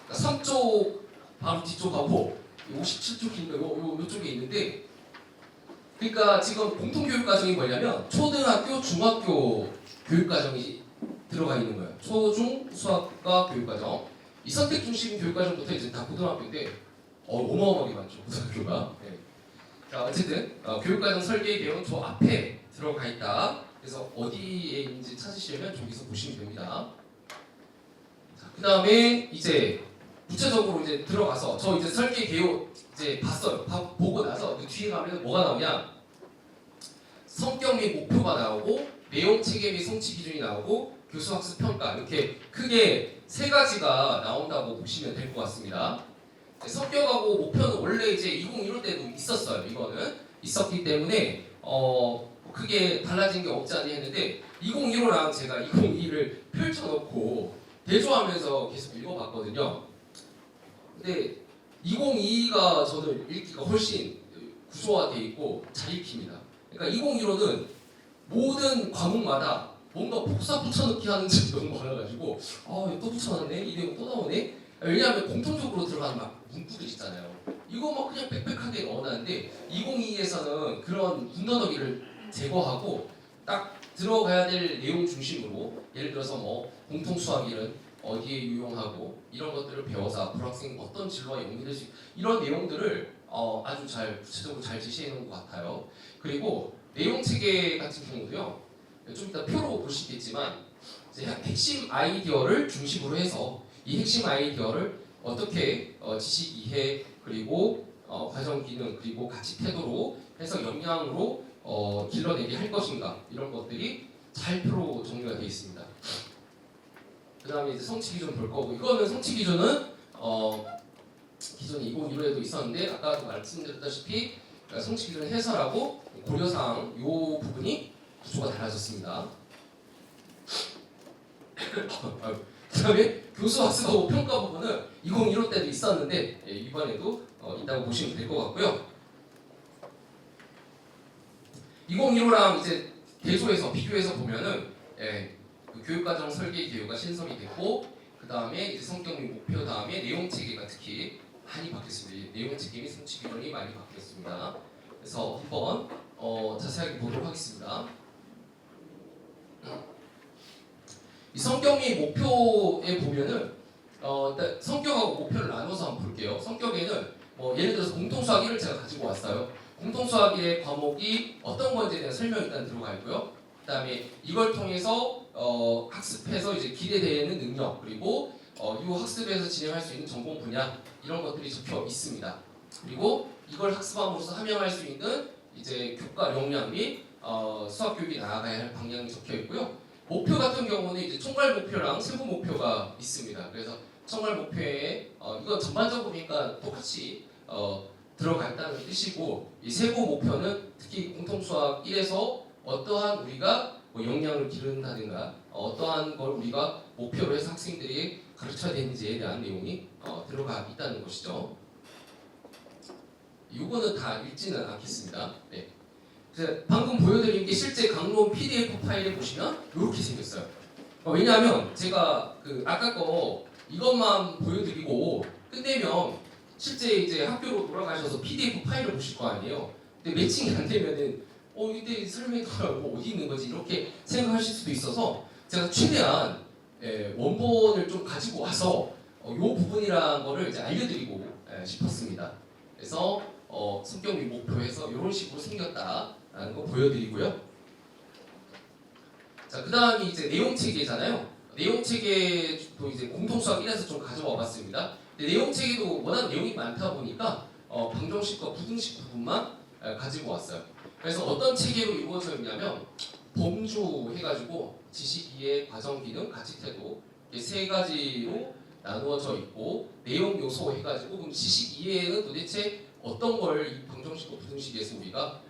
Speaker 2: 그러니까 3쪽 바로 뒤쪽하고 57쪽인가 요쪽에 있는데 그러니까 지금 공통교육과정이 뭐냐면 초등학교, 중학교 교육과정이 들어가 있는 거예요. 초중 수학과 교육과정. 이 선택중심 교육과정부터 이제 다 고등학교인데 어마어마하게 많죠 고등학교가. 네. 자, 어쨌든 교육과정 설계 개요는 저 앞에 들어가 있다. 그래서 어디에 있는지 찾으시려면 저기서 보시면 됩니다. 그 다음에 이제 구체적으로 이제 들어가서 저 이제 설계 개요 이제 봤어요. 보고 나서 그 뒤에 가면 뭐가 나오냐? 성격 및 목표가 나오고 내용 체계 및 성취 기준이 나오고 교수 학습 평가 이렇게 크게 세 가지가 나온다고 보시면 될 것 같습니다. 성격하고 목표는 원래 이제 2015 때도 있었어요. 이거는 있었기 때문에 크게 달라진 게 없지 않냐 했는데 2015랑 제가 2022를 펼쳐놓고 대조하면서 계속 읽어봤거든요. 근데 2022가 저는 읽기가 훨씬 구조화되어 있고 잘 읽힙니다. 그러니까 2015는 모든 과목마다 뭔가 복사 붙여넣기 하는 점이 너무 많아가지고 또 붙여놨네? 이 내용 또 나오네? 왜냐하면 공통적으로 들어가는 막 문구들 있잖아요. 이거 막 그냥 빽빽하게 넣어놨는데 2022에서는 그런 문더더기를 제거하고 딱 들어가야 될 내용 중심으로 예를 들어서 뭐 공통 수학일은 어디에 유용하고 이런 것들을 배워서 앞으로 학생이 어떤 진로와 연계될 수 이런 내용들을 아주 잘 구체적으로 잘 제시해 놓은 것 같아요. 그리고 내용 체계 같은 경우도요. 좀 이따 표로 보시겠지만 이제 핵심 아이디어를 중심으로 해서 이 핵심 아이디어를 어떻게 지식 이해 그리고 과정 기능 그리고 가치 태도로 해서 역량으로 길러내게 할 것인가 이런 것들이 잘 표로 정리가 되어 있습니다. 그 다음에 이제 성취 기준 볼 거고 이거는 성취 기준은 기존에 2015에도 있었는데 아까도 말씀드렸다시피 성취 기준 해설하고 고려사항 이 부분이 구조가 달라졌습니다. 그 다음에 교수 학습도 평가 부분은 2015 때도 있었는데 이번에도 있다고 보시면 될 것 같고요. 2015랑 이제 대조해서 비교해서 보면은 그 교육과정 설계 기호가 신설이 됐고 그 다음에 이제 성격 및 목표 다음에 내용 체계가 특히 많이 바뀌었습니다. 내용 체계 및 성취 기준이 많이 바뀌었습니다. 그래서 한번 자세하게 보도록 하겠습니다. 이 성격 및 목표에 보면은 일단 성격하고 목표를 나눠서 한번 볼게요. 성격에는 예를 들어서 공통수학 1을 제가 가지고 왔어요. 공통수학 1의 과목이 어떤 건지에 대한 설명이 일단 들어가 있고요. 그다음에 이걸 통해서 학습해서 이제 기대되는 능력 그리고 이 학습에서 진행할 수 있는 전공 분야 이런 것들이 적혀 있습니다. 그리고 이걸 학습함으로써 함양할 수 있는 이제 교과 역량 및 수학 교육이 나아가야 할 방향이 적혀 있고요. 목표 같은 경우는 이제 총괄 목표랑 세부 목표가 있습니다. 그래서 총괄 목표에 이건 전반적으로 보니까 똑같이 들어가 있다는 뜻이고 이 세부 목표는 특히 공통수학 1에서 어떠한 우리가 역량을 기른다든가 어떠한 걸 우리가 목표로 해서 학생들이 가르쳐야 되는지에 대한 내용이 들어가 있다는 것이죠. 이거는 다 읽지는 않겠습니다. 네. 방금 보여드린 게 실제 강론 PDF 파일에 보시면 이렇게 생겼어요. 왜냐하면 제가 아까 거 이것만 보여드리고 끝내면 실제 이제 학교로 돌아가셔서 PDF 파일을 보실 거 아니에요. 근데 매칭이 안 되면은 이때 설명이 어디 있는 거지 이렇게 생각하실 수도 있어서 제가 최대한 원본을 좀 가지고 와서 이 부분이라는 거를 이제 알려드리고 싶었습니다. 그래서 성격 및 목표에서 이런 식으로 생겼다라는 거 보여드리고요. 자, 그 다음이 이제 내용 체계잖아요. 내용 체계도 이제 공통수학 1에서 좀 가져와 봤습니다. 근데 내용 체계도 워낙 내용이 많다 보니까 방정식과 부등식 부분만 가지고 왔어요. 그래서 어떤 체계로 이루어져 있냐면 범주 해가지고 지식 이해, 과정 기능, 가치 태도 이렇게 세 가지로 나누어져 있고 내용 요소 해가지고 그럼 지식 이해는 도대체 어떤 걸 이 방정식과 부등식에서 우리가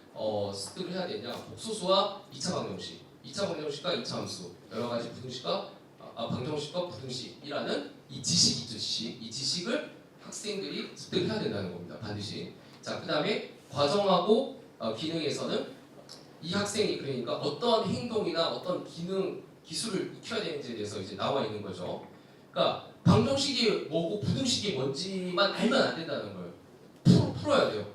Speaker 2: 습득을 해야 되냐? 복수수와 2차 방정식, 2차 방정식과 2차 함수, 여러 가지 부등식과 방정식과 부등식이라는 이 지식이죠, 지식. 이 지식을 학생들이 습득을 해야 된다는 겁니다, 반드시. 자, 그 다음에 과정하고 기능에서는 이 학생이 그러니까 어떤 행동이나 어떤 기능, 기술을 익혀야 되는지에 대해서 이제 나와 있는 거죠. 그러니까 방정식이 뭐고 부등식이 뭔지만 알면 안 된다는 거예요. 풀어야 돼요.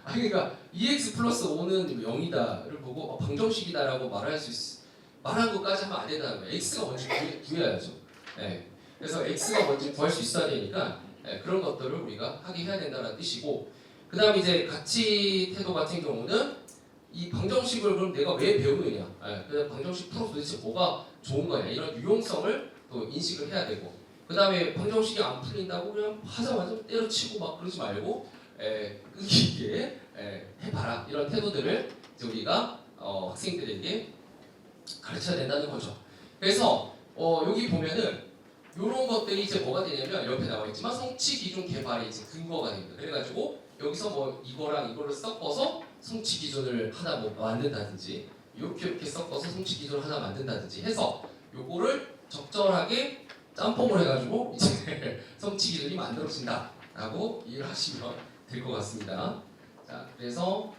Speaker 2: 그러니까 2x 플러스 5는 0이다를 보고 방정식이다라고 말한 것까지 하면 안 된다는 거예요. x가 뭔지 구해야죠. 네. 그래서 x가 뭔지 구할 수 있어야 되니까 그런 것들을 우리가 하게 해야 된다는 뜻이고 그 다음에 이제 가치 태도 같은 경우는 이 방정식을 그럼 내가 왜 배우느냐 그 방정식 풀어서 도대체 뭐가 좋은 거냐 이런 유용성을 또 인식을 해야 되고 그 다음에 방정식이 안 풀린다고 그냥 하자마자 때려치고 막 그러지 말고 끈기있게 해봐라 이런 태도들을 이제 우리가 학생들에게 가르쳐야 된다는 거죠. 그래서 여기 보면은 이런 것들이 이제 뭐가 되냐면 옆에 나와 있지만 성취 기준 개발의 이제 근거가 됩니다. 그래가지고 여기서 뭐 이거랑 이거를 섞어서 성취 기준을 하나 뭐 만든다든지 이렇게 섞어서 성취 기준을 하나 만든다든지 해서 요거를 적절하게 짬뽕을 해가지고 이제 성취 기준이 만들어진다라고 이해를 하시면 될 것 같습니다. 자, 그래서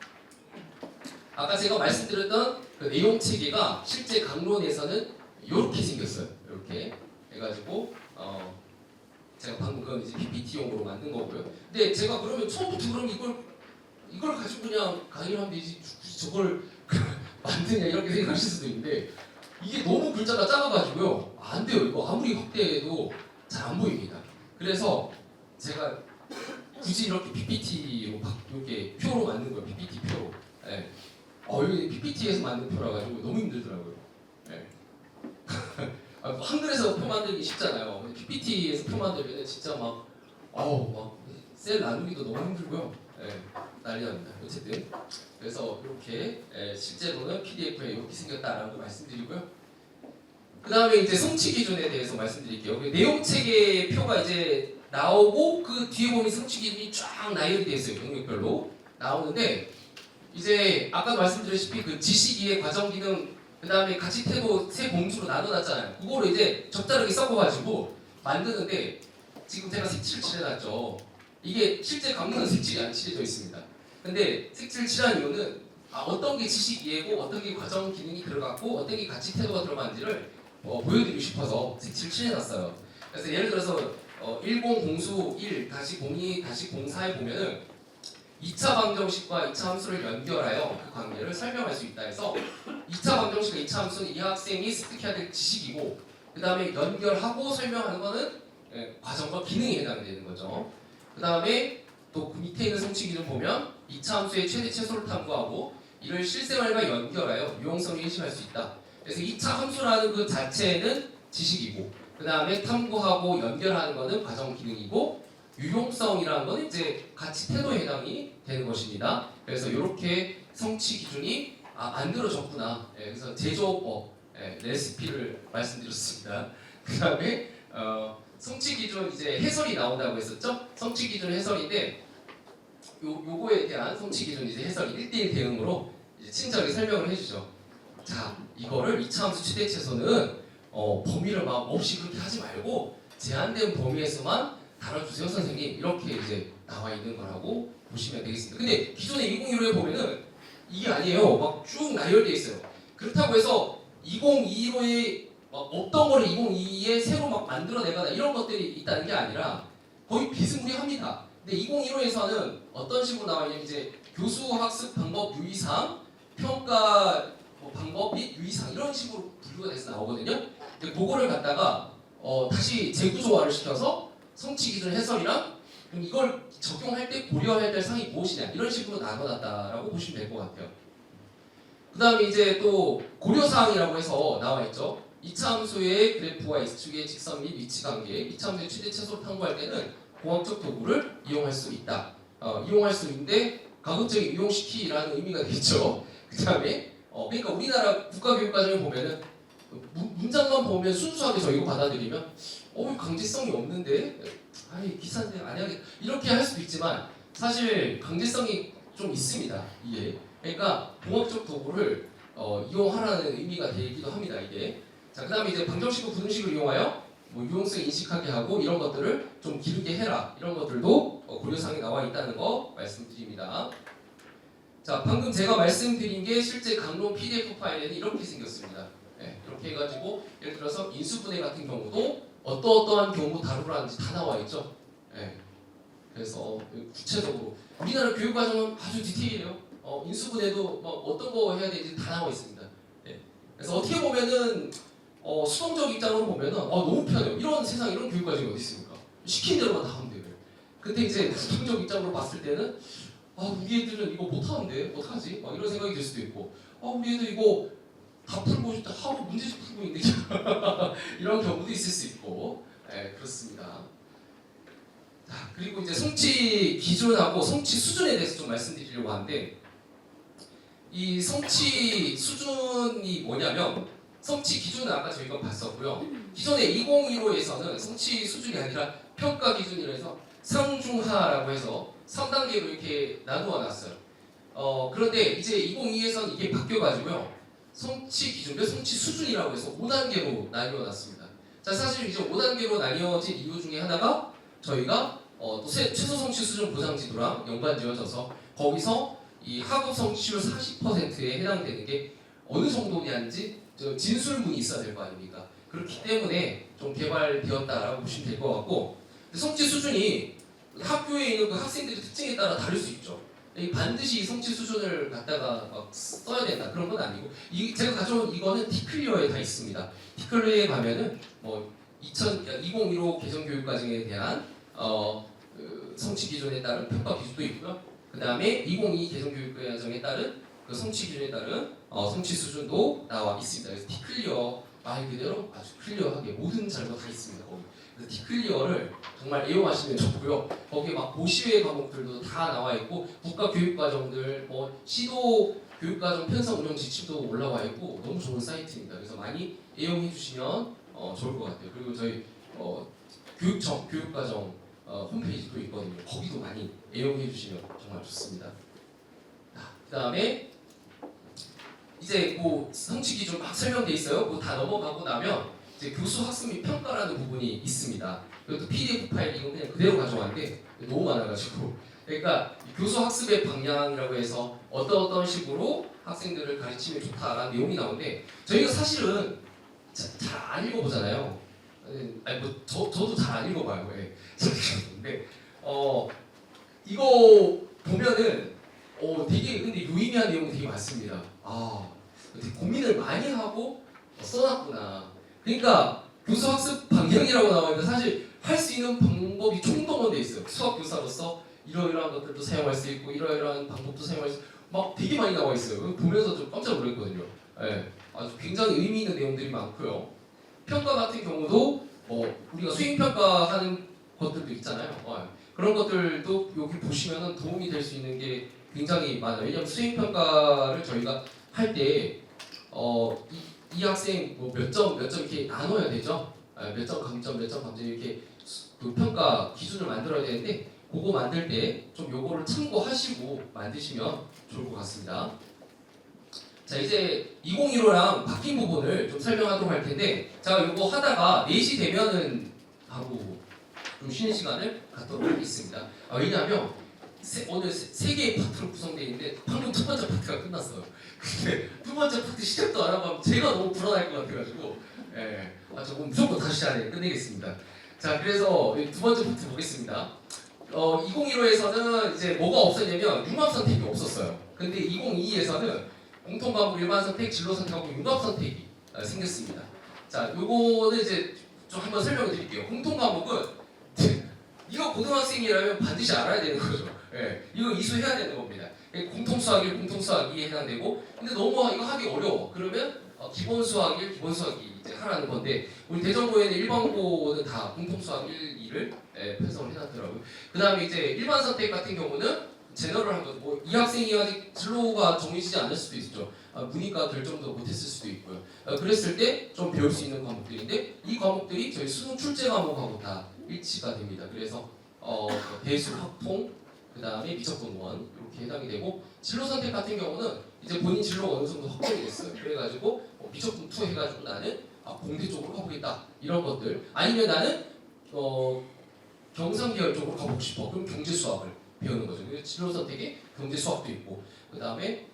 Speaker 2: 아까 제가 말씀드렸던 그 내용 체계가 실제 강론에서는 이렇게 생겼어요. 이렇게 해가지고 제가 방금 그건 이제 PPT용으로 만든 거고요. 근데 제가 그러면 처음부터 그럼 이걸 가지고 그냥 강의를 하면 되지 저걸 만드냐 이렇게 생각하실 수도 있는데 이게 너무 글자가 작아가지고요 안 돼요. 이거 아무리 확대해도 잘 안 보입니다. 그래서 제가 굳이 이렇게 PPT로 이렇게 표로 만든 거예요. PPT 표로. 네. 여기 PPT에서 만든 표라 가지고 너무 힘들더라고요. 네. 한글에서 표 만들기 쉽잖아요. 근데 PPT에서 표 만들면 진짜 셀 나누기도 너무 힘들고요. 네, 난리 납니다. 어쨌든 그래서 이렇게 실제로는 PDF에 이렇게 생겼다라고 말씀드리고요. 그 다음에 이제 성취 기준에 대해서 말씀드릴게요. 내용체계 표가 이제 나오고 그 뒤에 보면 성취 기준이 쫙 나열되어 있어요. 영역별로 나오는데 이제 아까 말씀드렸다시피 그 지식이해 과정 기능 그 다음에 가치 태도 세 봉투로 나눠놨잖아요. 그거를 이제 적절하게 섞어가지고 만드는데 지금 제가 색칠을 칠해놨죠. 이게 실제 강론은 색칠이 안 칠해져 있습니다. 근데 색칠을 칠한 이유는 어떤 게 지식 이해고 어떤 게 과정 기능이 들어갔고 어떤 게 가치 태도가 들어간지를 보여드리고 싶어서 색칠을 칠해놨어요. 그래서 예를 들어서 10공수 1-02-04에 보면은 2차 방정식과 2차 함수를 연결하여 그 관계를 설명할 수 있다 해서 2차 방정식과 2차 함수는 이 학생이 습득해야 될 지식이고 그 다음에 연결하고 설명하는 거는 과정과 기능에 해당되는 거죠. 그 다음에 또 그 밑에 있는 성취 기준 보면 2차 함수의 최대 최소를 탐구하고 이를 실생활과 연결하여 유용성을 인식할 수 있다. 그래서 2차 함수라는 그 자체는 지식이고 그 다음에 탐구하고 연결하는 거는 과정 기능이고 유용성이라는 거는 이제 가치 태도에 해당이 되는 것입니다. 그래서 이렇게 성취 기준이 만들어졌구나. 그래서 제조법 레시피를 말씀드렸습니다. 그 다음에 성취 기준 이제 해설이 나온다고 했었죠. 성취 기준 해설인데 요거에 대한 성취 기준 이제 해설 1대1 대응으로 이제 친절하게 설명을 해주죠. 자, 이거를 2차 함수 최대 최소는 범위를 막 없이 그렇게 하지 말고 제한된 범위에서만 다뤄주세요 선생님. 이렇게 이제 나와 있는 거라고 보시면 되겠습니다. 근데 기존의 2015에 보면은 이게 아니에요. 막 쭉 나열되어 있어요. 그렇다고 해서 2025에 없던 거를 2022에 새로 막 만들어내거나 이런 것들이 있다는 게 아니라 거의 비스무리합니다. 근데 2015에서는 어떤 식으로 나와 있냐면 이제 교수 학습 방법 유의사항, 평가 방법 및 유의사항 이런 식으로 분류가 돼서 나오거든요. 근데 그거를 갖다가 다시 재구조화를 시켜서 성취 기준 해설이랑 그럼 이걸 적용할 때 고려해야 될 사항이 무엇이냐 이런 식으로 나눠놨다라고 보시면 될 것 같아요. 그 다음에 이제 또 고려사항이라고 해서 나와 있죠. 2차 함수의 그래프와 X축의 직선 및 위치 관계, 2차 함수의 최대 최소를 탐구할 때는 공학적 도구를 이용할 수 있다. 이용할 수 있는데 가급적이 이용시키라는 의미가 되겠죠. 그 다음에 그러니까 우리나라 국가교육과정에 보면은 문장만 보면 순수하게 저희가 받아들이면 강제성이 없는데 아니 기사인데 안 해야겠다 이렇게 할 수도 있지만 사실 강제성이 좀 있습니다. 이게 그러니까 공학적 도구를 이용하라는 의미가 되기도 합니다. 이게 자 그다음에 이제 방정식과 부등식을 이용하여 유용성 인식하게 하고 이런 것들을 좀 기르게 해라 이런 것들도 고려사항에 나와 있다는 거 말씀드립니다. 자 방금 제가 말씀드린 게 실제 강론 PDF 파일에는 이렇게 생겼습니다. 이렇게 해가지고 예를 들어서 인수분해 같은 경우도 어떠한 경우 다루라는지 다 나와 있죠. 그래서 구체적으로 우리나라 교육과정은 아주 디테일해요. 인수분해도 어떤 거 해야 되는지 다 나와 있습니다. 그래서 어떻게 보면은 수동적 입장으로 보면은 너무 편해요. 이런 세상 이런 교육과정이 어디 있습니까? 시킨 대로만 다 하면 돼요. 근데 이제 수동적 입장으로 봤을 때는 우리 애들은 이거 못하는데 어떡하지? 막 이런 생각이 들 수도 있고 우리 애들 이거 다 풀고 싶다 하고 문제집 풀고 있는데 이런 경우도 있을 수 있고 그렇습니다. 자, 그리고 이제 성취 기준하고 성취 수준에 대해서 좀 말씀드리려고 하는데 이 성취 수준이 뭐냐면 성취 기준은 아까 저희가 봤었고요. 기존에 2015에서는 성취 수준이 아니라 평가 기준이라 해서 상중하라고 해서 3단계로 이렇게 나누어 놨어요. 그런데 이제 2022에서는 이게 바뀌어가지고요. 성취 기준별 성취 수준이라고 해서 5단계로 나뉘어 놨습니다. 자 사실 이제 5단계로 나뉘어진 이유 중에 하나가 저희가 또 최소 성취 수준 보장 지도랑 연관지어져서 거기서 이 학업 성취율 40%에 해당되는 게 어느 정도냐는지 진술문이 있어야 될 거 아닙니까? 그렇기 때문에 좀 개발되었다라고 보시면 될 것 같고 성취 수준이 학교에 있는 그 학생들의 특징에 따라 다를 수 있죠. 반드시 성취 수준을 갖다가 막 써야 된다 그런 건 아니고 제가 가져온 이거는 티클리어에 다 있습니다. 티클리어에 가면은 2015 개정교육과정에 대한 그 성취 기준에 따른 평가 기준도 있고요. 그 다음에 2022 개정교육과정에 따른 그 성취 기준에 따른 성취 수준도 나와 있습니다. 그래서 T클리어 말 그대로 아주 클리어하게 모든 자료가 다 있습니다. 거기. 그래서 T클리어를 정말 이용하시면 좋고요. 거기에 막 고시외 과목들도 다 나와 있고 국가교육과정들, 뭐 시도 교육과정 편성 운영 지침도 올라와 있고 너무 좋은 사이트입니다. 그래서 많이 이용해 주시면 좋을 것 같아요. 그리고 저희 교육청 교육과정 홈페이지도 있거든요. 거기도 많이 이용해 주시면 정말 좋습니다. 그다음에 이제 그 성취 기준 막 설명돼 있어요. 그거 다 넘어가고 나면 이제 교수 학습 및 평가라는 부분이 있습니다. 이것도 PDF 파일 이거 그냥 그대로 가져왔는데 너무 많아가지고 그러니까 교수 학습의 방향이라고 해서 어떤 식으로 학생들을 가르치면 좋다라는 내용이 나오는데 저희가 사실은 잘 안 읽어보잖아요. 아니 뭐 저도 잘 안 읽어봐요. 예. 근데 이거 보면은 되게 근데 유의미한 내용이 되게 많습니다. 되게 고민을 많이 하고 써놨구나. 그러니까 교수 학습 방향이라고 나오니까 사실 할 수 있는 방법이 총동원돼 있어요. 수학 교사로서 이러이러한 것들도 사용할 수 있고 이러이러한 방법도 사용할 수 있고 막 되게 많이 나와 있어요. 보면서 좀 깜짝 놀랐거든요. 예, 아주 굉장히 의미 있는 내용들이 많고요. 평가 같은 경우도 우리가 수행 평가하는 것들도 있잖아요. 그런 것들도 여기 보시면은 도움이 될 수 있는 게 굉장히 많아요. 왜냐하면 수행 평가를 저희가 할 때 이 학생 몇 점 이렇게 나눠야 되죠. 몇 점 감점 이렇게 그 평가 기준을 만들어야 되는데 그거 만들 때 좀 요거를 참고하시고 만드시면 좋을 것 같습니다. 자 이제 2015랑 바뀐 부분을 좀 설명하도록 할 텐데 제가 요거 하다가 4시 되면은 바로 좀 쉬는 시간을 갖도록 하겠습니다. 왜냐하면 오늘 3개의 파트로 구성되어 있는데 방금 첫 번째 파트가 끝났어요. 근데 두 번째 파트 시작도 안 하고 제가 너무 불안할 것 같아가지고 저거 무조건 다시 안에 끝내겠습니다. 자 그래서 두 번째 파트 보겠습니다. 2015에서는 이제 뭐가 없었냐면 융합 선택이 없었어요. 근데 2022에서는 공통 과목 일반 선택, 진로 선택하고 융합 선택이 생겼습니다. 자 요거는 이제 좀 한번 설명을 드릴게요. 공통 과목은 이거 고등학생이라면 반드시 알아야 되는 거죠. 이거 이수해야 되는 겁니다. 공통 수학 1, 공통 수학 2에 해당되고 근데 너무 이거 하기 어려워. 그러면 기본 수학 1, 기본 수학 2 이제 하라는 건데 우리 대전고에는 일반고는 다 공통 수학 1, 2를 편성을 해놨더라고요. 그 다음에 이제 일반 선택 같은 경우는 제너럴 한 거, 이 학생이 아직 진로가 정해지지 않을 수도 있죠. 문이과 결정도 못했을 수도 있고요. 그랬을 때 좀 배울 수 있는 과목들인데 이 과목들이 저희 수능 출제 과목하고 다 일치가 됩니다. 그래서 대수, 확통, 그 다음에 미적분원 이렇게 해당이 되고 진로 선택 같은 경우는 이제 본인 진로가 어느 정도 확정이 됐어요. 그래가지고 미적분 2 해가지고 나는 공대 쪽으로 가보겠다 이런 것들 아니면 나는 경상 계열 쪽으로 가보고 싶어. 그럼 경제 수학을 배우는 거죠. 그래서 진로 선택에 경제 수학도 있고 그 다음에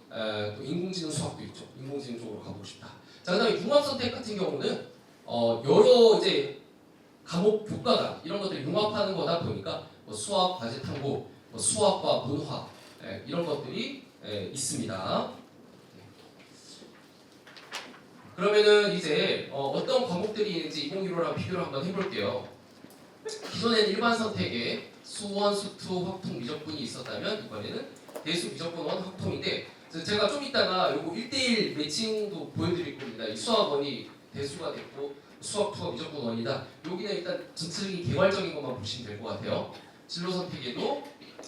Speaker 2: 또 인공지능 수학도 있죠. 인공지능 쪽으로 가보고 싶다. 자 그다음에 융합 선택 같은 경우는 여러 이제 과목 교과가 이런 것들 융합하는 거다 보니까 수학, 과제 탐구, 수학과 문화 이런 것들이 있습니다. 그러면은 이제 어떤 과목들이 있는지 2015랑 비교를 한번 해볼게요. 기존에는 일반 선택에 수원, 수투, 확통, 미적분이 있었다면 이번에는 대수, 미적분원, 확통인데 제가 좀 이따가 요거 1대1 매칭도 보여드릴 겁니다. 이 수학원이 대수가 됐고 수학2가 미적분원이다. 여기는 일단 전체적인 개괄적인 것만 보시면 될 것 같아요. 진로 선택에도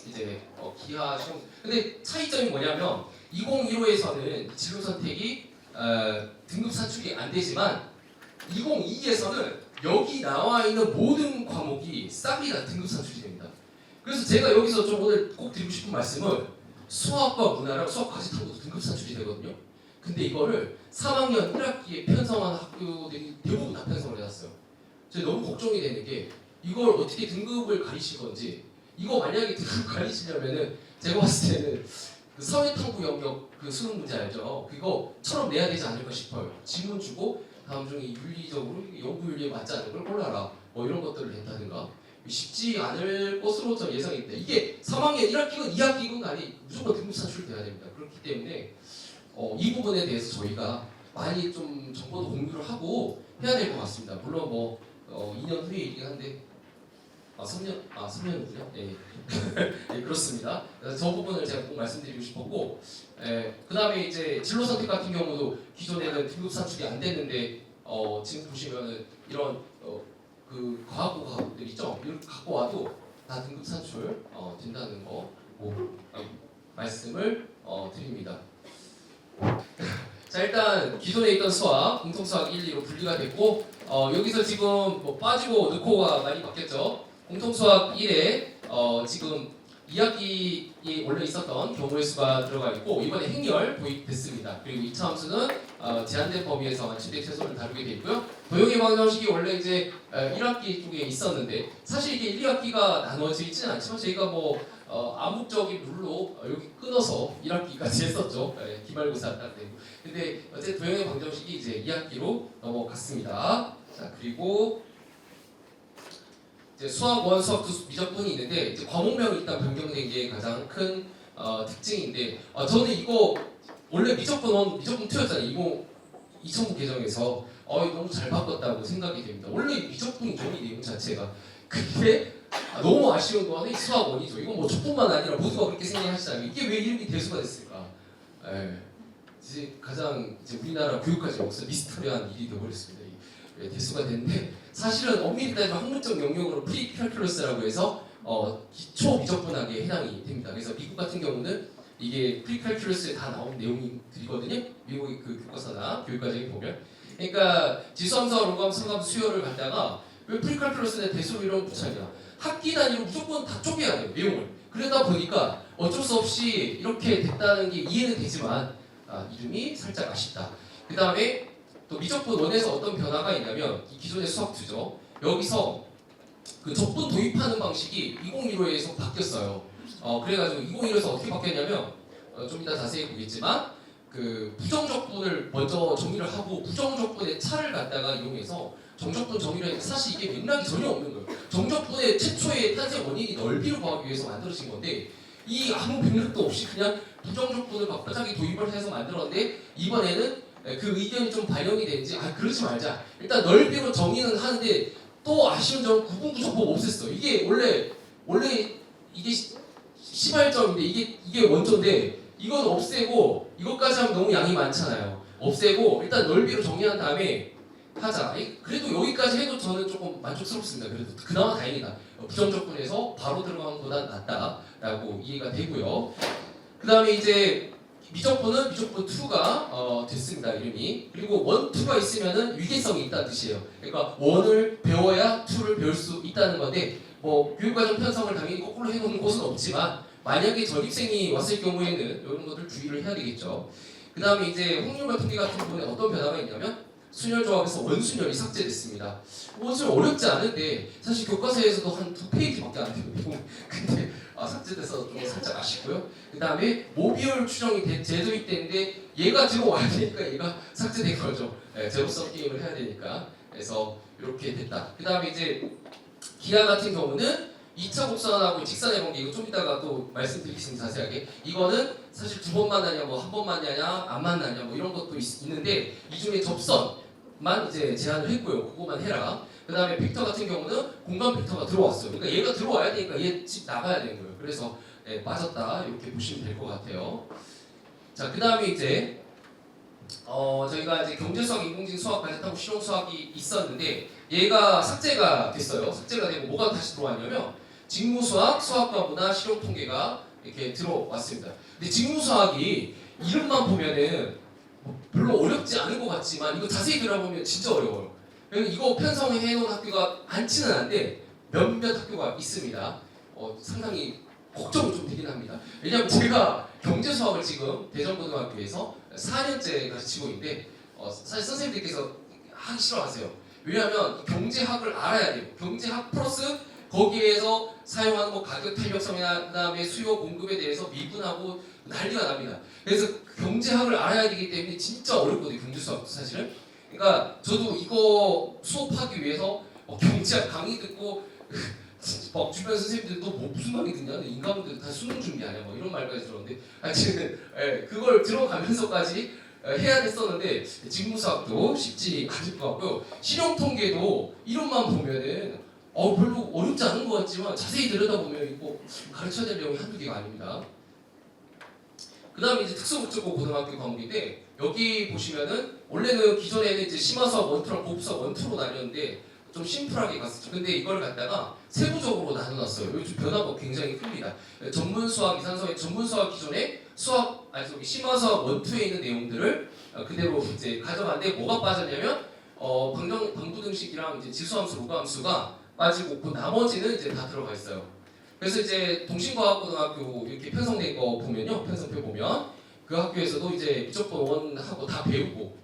Speaker 2: 이제 기하, 시험 근데 차이점이 뭐냐면 2015에서는 진로 선택이 등급 산출이 안 되지만 2022에서는 여기 나와 있는 모든 과목이 싹이 다 등급 산출이 됩니다. 그래서 제가 여기서 좀 오늘 꼭 드리고 싶은 말씀은 수학과 문화랑 수학 과제 탐구도 등급 산출이 되거든요. 근데 이거를 3학년 1학기에 편성한 학교들이 대부분 다 편성을 해놨어요. 제가 너무 걱정이 되는 게 이걸 어떻게 등급을 가리실 건지 이거 만약에 등급 가리시려면은 제가 봤을 때는 그 사회탐구 영역 그 수능 문제 알죠? 그거처럼 내야 되지 않을까 싶어요. 지문 주고 다음 중에 윤리적으로 연구윤리에 맞지 않는 걸 골라라 뭐 이런 것들을 낸다든가 쉽지 않을 것으로 저 예상이 됩니다. 이게 3학년 1학기건 2학기건 아니 무조건 등급 산출돼야 됩니다. 그렇기 때문에 이 부분에 대해서 저희가 많이 좀 정보도 공유를 하고 해야 될 것 같습니다. 물론 2년 후에 얘기긴 한데 3년이요? 예. 예, 그렇습니다. 그래서 저 부분을 제가 꼭 말씀드리고 싶었고, 그 다음에 이제 진로 선택 같은 경우도 기존에는 등급 산출이 안 됐는데, 지금 보시면은 이런 그 과학고들 있죠? 이걸 갖고 와도 다 등급 산출 된다는 거 말씀을 드립니다. 자, 일단 기존에 있던 수학, 공통수학 1, 2로 분리가 됐고, 여기서 지금 뭐 빠지고 넣고가 많이 바뀌었죠. 공통수학 1에 지금 2학기에 원래 있었던 경우의 수가 들어가 있고, 이번에 행렬 도입됐습니다. 그리고 2차 함수는 제한된 범위에서만 최대 최소를 다루게 돼 있고요. 도형의 방정식이 원래 이제 1학기 쪽에 있었는데, 사실 이게 1, 2학기가 나눠져 있지는 않지만 저희가 뭐 암묵적인 룰로 여기 끊어서 1학기까지 했었죠. 기말고사 딱 되고. 근데 어쨌든 도형의 방정식이 이제 2학기로 넘어갔습니다. 자, 그리고 이제 수학 1, 수학 2 미적분이 있는데 이제 과목명이 일단 변경된 게 가장 큰 특징인데, 저는 이거 원래 미적분 1, 미적분 2였잖아요. 2009 개정에서 이거 너무 잘 바꿨다고 생각이 됩니다. 원래 미적분이 이 내용 자체가. 근데 너무 아쉬운 거는 수학 1이죠. 이건 뭐 저뿐만 아니라 모두가 그렇게 생각하시잖아요. 이게 왜 이름이 대수가 됐을까? 이제 가장 이제 우리나라 교육과정 역사 미스터리한 일이 되어버렸습니다. 대수가 됐는데 사실은 엄밀히 따지면 학문적 영역으로 프리칼큘러스라고 해서 기초 미적분학에 해당이 됩니다. 그래서 미국 같은 경우는 이게 프리칼큘러스에 다 나온 내용들이거든요. 미국의 그 교과서나 교육과정에 보면. 그러니까 지수함수와 로그함수, 상함수 수열을 갖다가 왜 프리칼큘러스나 대수 이런 붙여냐? 학기 단위로 무조건 다 쪼개야 돼요, 내용을. 그러다 보니까 어쩔 수 없이 이렇게 됐다는 게 이해는 되지만 이름이 살짝 아쉽다. 그 다음에 또 미적분 1에서 어떤 변화가 있냐면 이 기존의 수학 2죠. 여기서 그 적분 도입하는 방식이 2015에서 바뀌었어요. 그래가지고 2015에서 어떻게 바뀌었냐면 좀 이따 자세히 보겠지만 그 부정적분을 먼저 정의를 하고 부정적분의 차를 갖다가 이용해서 정적분 정의를 했는데 사실 이게 맥락이 전혀 없는 거예요. 정적분의 최초의 탄생 원인이 넓이를 구하기 위해서 만들어진 건데 이 아무 맥락도 없이 그냥 부정적분을 갑자기 도입을 해서 만들었는데 이번에는 그 의견이 좀 반영이 된지 그러지 말자. 일단 넓이로 정의는 하는데 또 아쉬운 점은 구분구조법 없앴어. 이게 원래 이게 시발점인데 이게 원조인데 이건 없애고 이것까지 하면 너무 양이 많잖아요. 없애고 일단 넓이로 정의한 다음에 하자. 그래도 여기까지 해도 저는 조금 만족스럽습니다. 그래도 그나마 다행이다. 부정적분에서 바로 들어간 것보다 낫다라고 이해가 되고요. 그 다음에 이제 미적분은 미적분 2가 됐습니다. 이름이. 그리고 1, 2가 있으면은 위계성이 있다는 뜻이에요. 그러니까 1을 배워야 2를 배울 수 있다는 건데 뭐 교육과정 편성을 당연히 거꾸로 해놓은 곳은 없지만 만약에 전입생이 왔을 경우에는 이런 것들 주의를 해야 되겠죠. 그 다음에 이제 확률과 통계 같은 부분에 어떤 변화가 있냐면 순열 조합에서 원순열이 삭제됐습니다. 원순열 어렵지 않은데 사실 교과서에서도 한 2페이지밖에 안 돼요. 근데 삭제돼서 좀 살짝 아쉽고요. 그 다음에 모비율 추정이 재도입됐는데 얘가 들어와야 되니까 얘가 삭제된 거죠. 제로섬 게임을 해야 되니까. 그래서 이렇게 됐다. 그 다음에 이제 기하 같은 경우는 2차 곡선하고 직선의 관계 이거 좀 이따가 또 말씀드리겠습니다. 자세하게. 이거는 사실 2번 만나냐 뭐 1번 만나냐 안 만나냐 뭐 이런 것도 있는데 이 중에 접선만 이제 제한을 했고요. 그거만 해라. 그 다음에 벡터 같은 경우는 공간 벡터가 들어왔어요. 그러니까 얘가 들어와야 되니까 얘 집 나가야 되는 거예요. 그래서 빠졌다 이렇게 보시면 될 것 같아요. 자, 그 다음에 이제 저희가 이제 경제수학, 인공지능 수학, 가제타고 실용수학이 있었는데 얘가 삭제가 됐어요. 삭제가 되고 뭐가 다시 들어왔냐면 직무수학, 수학과 문화, 실용통계가 이렇게 들어왔습니다. 근데 직무수학이 이름만 보면은 별로 어렵지 않은 것 같지만 이거 자세히 들어보면 진짜 어려워요. 이거 편성해 놓은 학교가 많지는 않은데 몇몇 학교가 있습니다. 상당히 걱정이 좀 되긴 합니다. 왜냐하면 제가 경제수학을 지금 대전고등학교에서 4년째 가르치고 있는데 사실 선생님들께서 하기 싫어하세요. 왜냐하면 경제학을 알아야 돼요. 경제학 플러스 거기에서 사용하는 뭐 가격 탄력성이나 그다음에 수요 공급에 대해서 미분하고 난리가 납니다. 그래서 경제학을 알아야 되기 때문에 진짜 어렵거든요. 경제수학도 사실은. 그러니까 저도 이거 수업하기 위해서 경제학 강의 듣고 막 주변 선생님들도 뭐 무슨 말이 듣냐, 인간들 다 수능 준비하냐, 뭐 이런 말까지 들었는데, 지금 그걸 들어가면서까지 해야 됐었는데 직무수학도 쉽지 않을 것 같고요. 실용통계도 이론만 보면은 별로 어렵지 않은 것 같지만 자세히 들여다보면 꼭 가르쳐야 될 내용이 한두 개가 아닙니다. 그 다음에 이제 특수목적고 고등학교 과목인데 여기 보시면은 원래는 기존에는 이제 심화수학 1, 2랑 고급수학 1, 2로 나뉘었는데 좀 심플하게 갔었죠. 근데 이걸 갖다가 세부적으로 나눠놨어요. 요즘 변화가 굉장히 큽니다. 전문 수학, 이산수학의 전문 수학 기존에 심화수학 1, 2에 있는 내용들을 그대로 이제 가져갔는데 뭐가 빠졌냐면 방부등식이랑 이제 지수함수, 로그함수가 빠지고 그 나머지는 이제 다 들어가 있어요. 그래서 이제 동신과학고등학교 이렇게 편성된 거 보면요, 편성표 보면 그 학교에서도 이제 미적분 1하고 다 배우고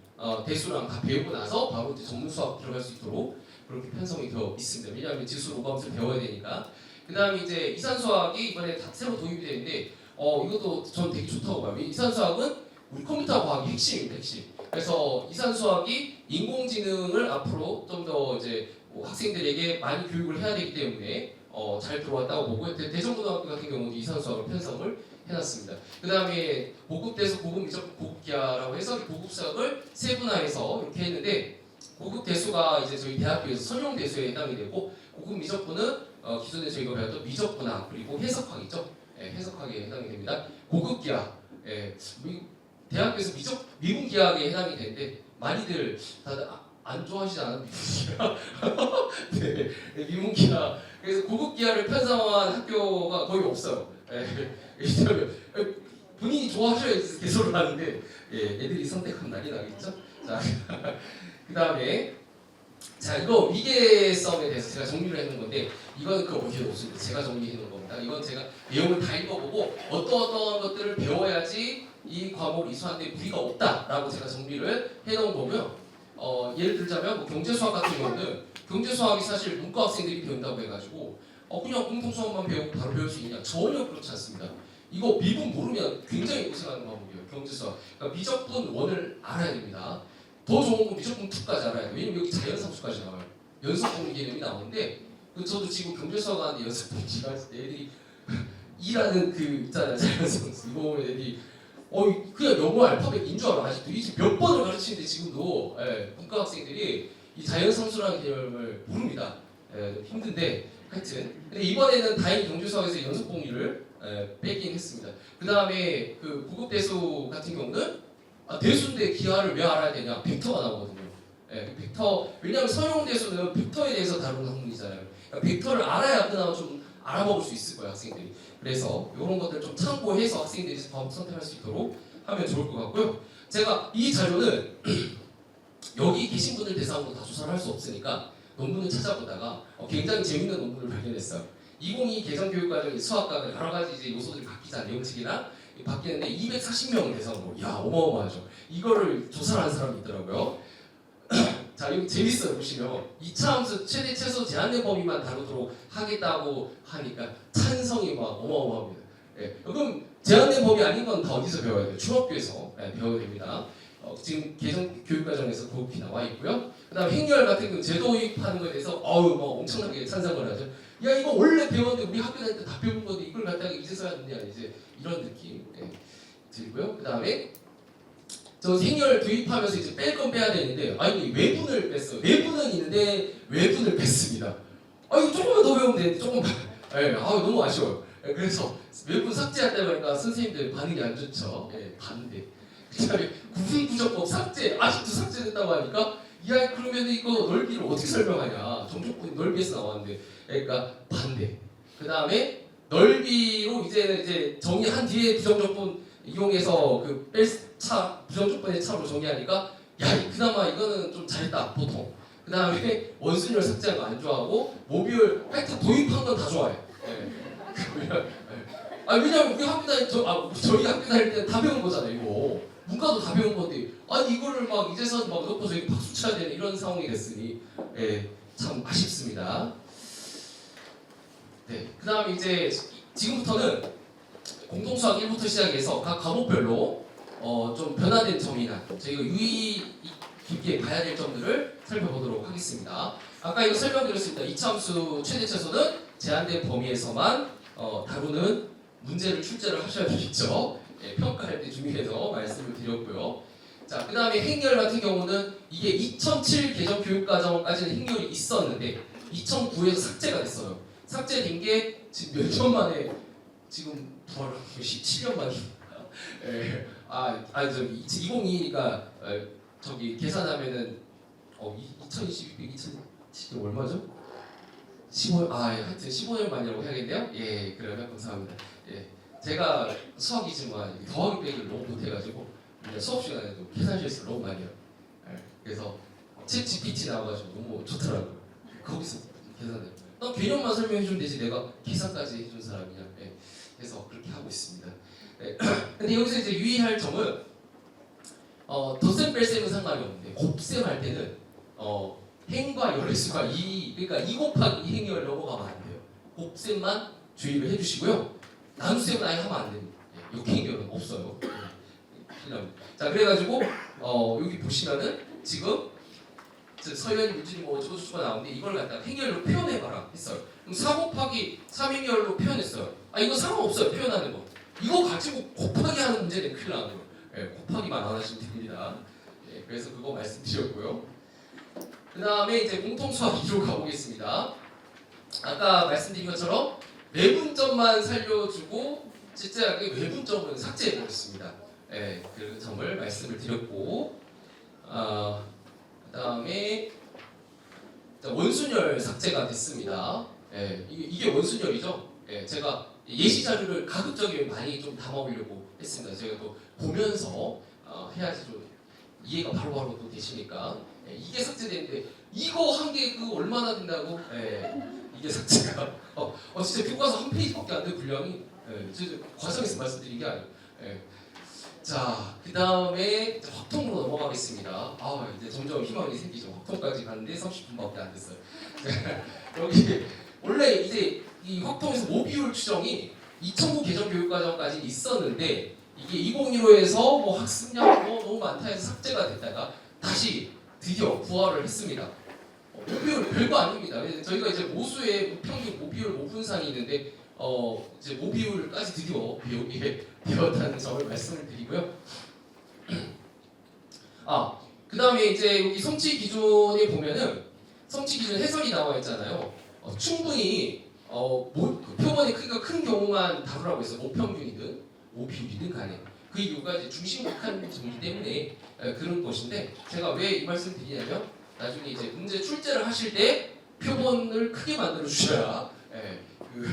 Speaker 2: 대수랑 다 배우고 나서 바로 이제 전문 수학 들어갈 수 있도록 그렇게 편성이 되어 있습니다. 왜냐하면 지수, 로그함수 배워야 되니까. 그 다음에 이제 이산수학이 이번에 다 새로 도입이 되는데 이것도 전 되게 좋다고 봐요. 이산수학은 우리 컴퓨터 과학의 핵심입니다, 핵심. 그래서 이산수학이 인공지능을 앞으로 좀 더 이제 학생들에게 많이 교육을 해야 되기 때문에 잘 들어왔다고 보고 대전고등학교 같은 경우도 이산수학을 편성을 해놨습니다. 그 다음에 고급대수, 고급미적, 고급기하라고 해서 고급수학을 세분화해서 이렇게 했는데 고급대수가 이제 저희 대학교에서 선용대수에 해당이 되고 고급미적분은 기존에 저희가 배웠던 미적분학 그리고 해석학이죠. 해석학에 해당이 됩니다. 고급기하, 대학교에서 미분기하에 해당이 되는데 많이들 다들 안 좋아하시지 않아요? 네, 미분기하. 그래서 고급기하를 편성한 학교가 거의 없어요. 본인이 좋아하셔야 개설을 하는데 애들이 선택하면 난리 나겠죠? 자, 그 다음에 자 이거 위계성에 대해서 제가 정리를 해놓은 건데 이건 그 어디에 없습니다. 제가 정리해놓은 겁니다. 이건 제가 내용을 다 읽어보고 어떠한 것들을 배워야지 이 과목을 이수하는데 무리가 없다라고 제가 정리를 해놓은 거고요. 예를 들자면 뭐 경제수학 같은 경우는 경제수학이 사실 문과 학생들이 배운다고 해가지고 그냥 공통수학만 배우고 바로 배울 수 있냐? 전혀 그렇지 않습니다. 이거 미분 모르면 굉장히 고생하는 과목이에요. 경제수학. 그러니까 미적분 1을 알아야 됩니다. 더 좋은 건 미적분 2까지 알아야 돼요. 왜냐면 여기 자연상수까지 나와요. 연속분리 개념이 나오는데 저도 지금 경제수학 하는데 연속분리가 애들이 이라는 그 있잖아요. 자연상수. 이거 보면 애들이 그냥 영어 알파벳인 줄 알아. 아직도 이제 몇 번을 가르치는데 지금도 문과 학생들이 이 자연상수라는 개념을 모릅니다. 힘든데 하여튼 근데 이번에는 다행히 경제수학에서 연속공리를 빼긴 했습니다. 그 다음에 그 고급대수 같은 경우는 대수인데 기하를 왜 알아야 되냐? 벡터가 나오거든요. 벡터 왜냐하면 서용대수는 벡터에 대해서 다루는 학문이잖아요. 그러니까 벡터를 알아야 그나마 좀 알아먹을 수 있을 거예요 학생들이. 그래서 이런 것들 좀 참고해서 학생들이 과목 선택할 수 있도록 하면 좋을 것 같고요. 제가 이 자료는 여기 계신 분들 대상으로 다 조사를 할 수 없으니까 논문을 찾아보다가 굉장히 재밌는 논문을 발견했어요. 2022 개정교육과정의 수학과는 여러 가지 이제 요소들이 바뀌자 내용식이나 바뀌는데 240명을 대상으로 어마어마하죠. 이거를 조사를 한 사람이 있더라고요. 자 여기 재밌어요. 보시면 2차 함수 최대 최소 제한된 범위만 다루도록 하겠다고 하니까 찬성이 막 어마어마합니다. 그럼 제한된 범위 아닌 건 다 어디서 배워야 돼요? 중학교에서 배워야 됩니다. 지금 개정 교육과정에서 그렇게 나와 있고요. 그다음 행렬 같은 경우 제도입하는 거에 대해서 뭐 엄청나게 찬성을 하죠. 야 이거 원래 배웠는데 우리 학교 다닐 때 다 배운 건데 이걸 갖다가 이제서야 듣냐 이제 이런 느낌 들고요. 그다음에 저 행렬 도입하면서 이제 뺄 건 빼야 되는데 외분을 뺐어요. 외분은 있는데 외분을 뺐습니다. 이거 조금만 더 배우면 되는데 조금만. 너무 아쉬워요. 그래서 외분 삭제할 때 보니까 선생님들 반응이 안 좋죠. 반대. 그다음에 구분구조법 삭제 아직도 삭제됐다고 하니까 그러면 이거 넓이를 어떻게 설명하냐? 정적분 넓이에서 나왔는데 그러니까 반대. 그다음에 넓이로 이제 정의한 뒤에 부정적분 이용해서 그 부정적분의 차로 정의하니까 그나마 이거는 좀 잘했다 보통. 그다음에 원순열 삭제한 거 안 좋아하고 모듈 하여튼 도입한 건 다 좋아해. 왜냐면 우리 학교 다닐 저희 학교 다닐 때 다 배운 거잖아요. 이거 문과도 다 배운 건데 이거를 막 이제서 막 넣고 저희 박수 쳐야 되는 이런 상황이 됐으니 참 아쉽습니다. 그다음에 이제 지금부터는 공동수학 1부터 시작해서 각 과목별로 좀 변화된 점이나 저희가 유의 깊게 봐야 될 점들을 살펴보도록 하겠습니다. 아까 이거 설명드렸습니다. 이차함수 최대 최소는 제한된 범위에서만 다루는 문제를 출제를 하셔야 되겠죠. 평가할 때 준비해서 말씀을 드렸고요. 자, 그 다음에 행렬 같은 경우는 이게 2007 개정 교육과정까지는 행렬이 있었는데 2009에서 삭제가 됐어요. 삭제된 게 지금 몇 년 만에 지금 부활을 17년 만입니다. 예. 저기 2022니까 저기 계산하면은 2020 얼마죠? 15년 하여튼 15년 만이라고 해야겠네요. 예, 그러면 감사합니다. 예, 제가 수학이지만 더하기 빼기를 너무 못해가지고 수업 시간에도 계산 실수를 너무 많이 해요. 예, 그래서 챗 GPT 나와가지고 너무 좋더라고요. 거기서 계산해. 난 개념만 설명해주면 되지 내가 계산까지 해준 사람이냐. 예, 그래서 그렇게 하고 있습니다. 예, 근데 여기서 이제 유의할 점은 덧셈 뺄셈은 상관이 없는데 곱셈 할 때는 행과 열의 수가 2, 그러니까 2 곱하기 2 행열 넘어가면 안 돼요. 곱셈만 주의를 해주시고요. 나눗셈은 아예 하면 안 됩니다. 예, 역행열은 없어요. 자, 그래가지고 여기 보시면은 지금 서현 물질이 뭐 어쩌고저쩌고 나오는데 이걸 갖다가 행열로 표현해봐라 했어요. 그럼 4 곱하기 3행열로 표현했어요. 이거 상관없어요. 표현하는 거. 이거 가지고 곱하기 하는 문제는 큰일 나는 거예요. 예, 곱하기만 안 하시면 됩니다. 예, 그래서 그거 말씀드렸고요. 그 다음에 이제 공통수학 2로 가보겠습니다. 아까 말씀드린 것처럼 외분점만 살려주고 실제하게 외분점은 삭제해버렸습니다. 예, 그 점을 말씀을 드렸고 그 다음에 원순열 삭제가 됐습니다. 예, 이게 원순열이죠. 예, 제가 예시 자료를 가급적이면 많이 좀 담아보려고 했습니다. 제가 또 보면서 해야지 좀 이해가 바로바로 또 되시니까. 예, 이게 삭제되는데 이거 한 개 그거 얼마나 된다고? 예, 이게 삭제가 진짜 교과서 한 페이지밖에 안 돼 분량이. 예, 저 과정에서 말씀드린 게 아니에요. 예. 자, 그 다음에 확통으로 넘어가겠습니다. 이제 점점 희망이 생기죠. 확통까지 갔는데 30분밖에 안 됐어요. 여기 원래 이제 이 확통에서 모비율 추정이 2009 개정 교육과정까지 있었는데 이게 2015에서 뭐 학습량 너무 많다 해서 삭제가 됐다가 다시 드디어 부활을 했습니다. 모비율 별거 아닙니다. 저희가 이제 모수의 평균 모비율 모분상이 있는데 이제 모비율까지 드디어 배우게 되었다는 점을 말씀을 드리고요. 그 다음에 이제 여기 성취 기준에 보면은 성취 기준 해설이 나와 있잖아요. 충분히 표본의 크기가 큰 경우만 다루라고 해서 모평균이든 모비율이든 간에 그 이유가 이제 중심각한 점이기 때문에 그런 것인데 제가 왜 이 말씀 드리냐면 나중에 이제 문제 출제를 하실 때 표본을 크게 만들어 주셔야 그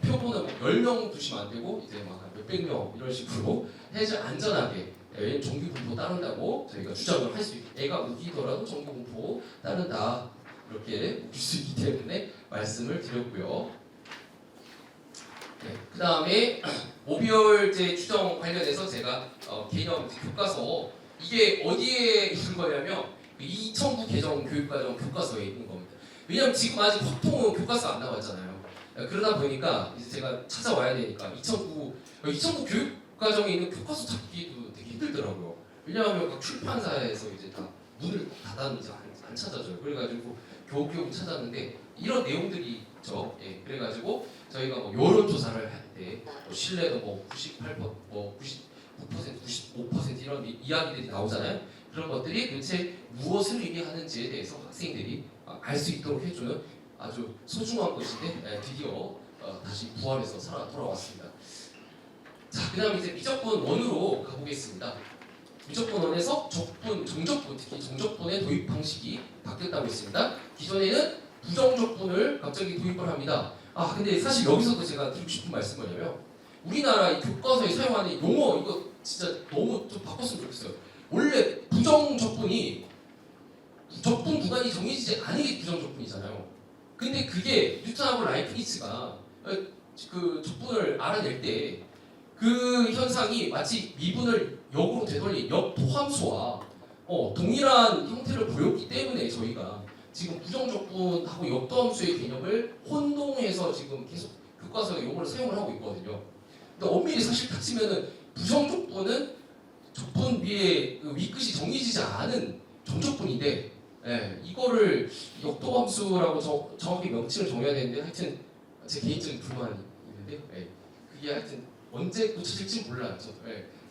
Speaker 2: 표본은 10명 두시면 안 되고 이제 막 몇백 명 이런 식으로 해서 안전하게 왜냐면 정규 분포 따른다고 저희가 주장을 할 수 있고 애가 우기더라도 정규 분포 따른다 이렇게 볼 수 있기 때문에 말씀을 드렸고요. 그 다음에 모비율제 추정 관련해서 제가 개념 교과서 이게 어디에 있는 거냐면 2009 개정 교육과정 교과서에 있는 겁니다. 왜냐면 지금 아직 확통은 교과서 안 나왔잖아요. 그러다 보니까 이제 제가 찾아와야 되니까 2009 교육과정에 있는 교과서 찾기도 되게 힘들더라고요. 왜냐하면 각 출판사에서 이제 다 문을 닫았는지 안 찾아줘요. 그래가지고 겨우겨우 찾았는데 이런 내용들이 있죠. 예, 그래가지고 저희가 뭐 여론조사를 할 때 신뢰도 뭐 98%, 뭐 99%, 95% 이런 이야기들이 나오잖아요. 그런 것들이 도대체 무엇을 의미하는지에 대해서 학생들이 알 수 있도록 해주는 아주 소중한 것인데 드디어 다시 부활해서 살아 돌아왔습니다. 자, 그다음 이제 미적분 1으로 가보겠습니다. 미적분 1에서 적분, 정적분, 특히 정적분의 도입 방식이 바뀌었다고 했습니다. 기존에는 부정적분을 갑자기 도입을 합니다. 근데 사실 여기서도 제가 드리고 싶은 말씀은 뭐냐면 우리나라 이 교과서에 사용하는 용어 이거 진짜 너무 좀 바꿨으면 좋겠어요. 원래 부정적분이 적분 구간이 정해지지 않은 게 부정적분이잖아요. 근데 그게 뉴턴하고 라이프니츠가 그 적분을 알아낼 때 그 현상이 마치 미분을 역으로 되돌린 역포함수와 동일한 형태를 보였기 때문에 저희가 지금 부정적분하고 역도함수의 개념을 혼동해서 지금 계속 교과서에 용어를 사용을 하고 있거든요. 근데 엄밀히 사실 따지면은 부정적분은 적분 위에 그 위끝이 정해지지 않은 정적분인데 이거를 역도함수라고 정확히 명칭을 정해야 되는데 하여튼 제 개인적인 불만이 있는데 그게 하여튼 언제 고쳐질지 몰라요.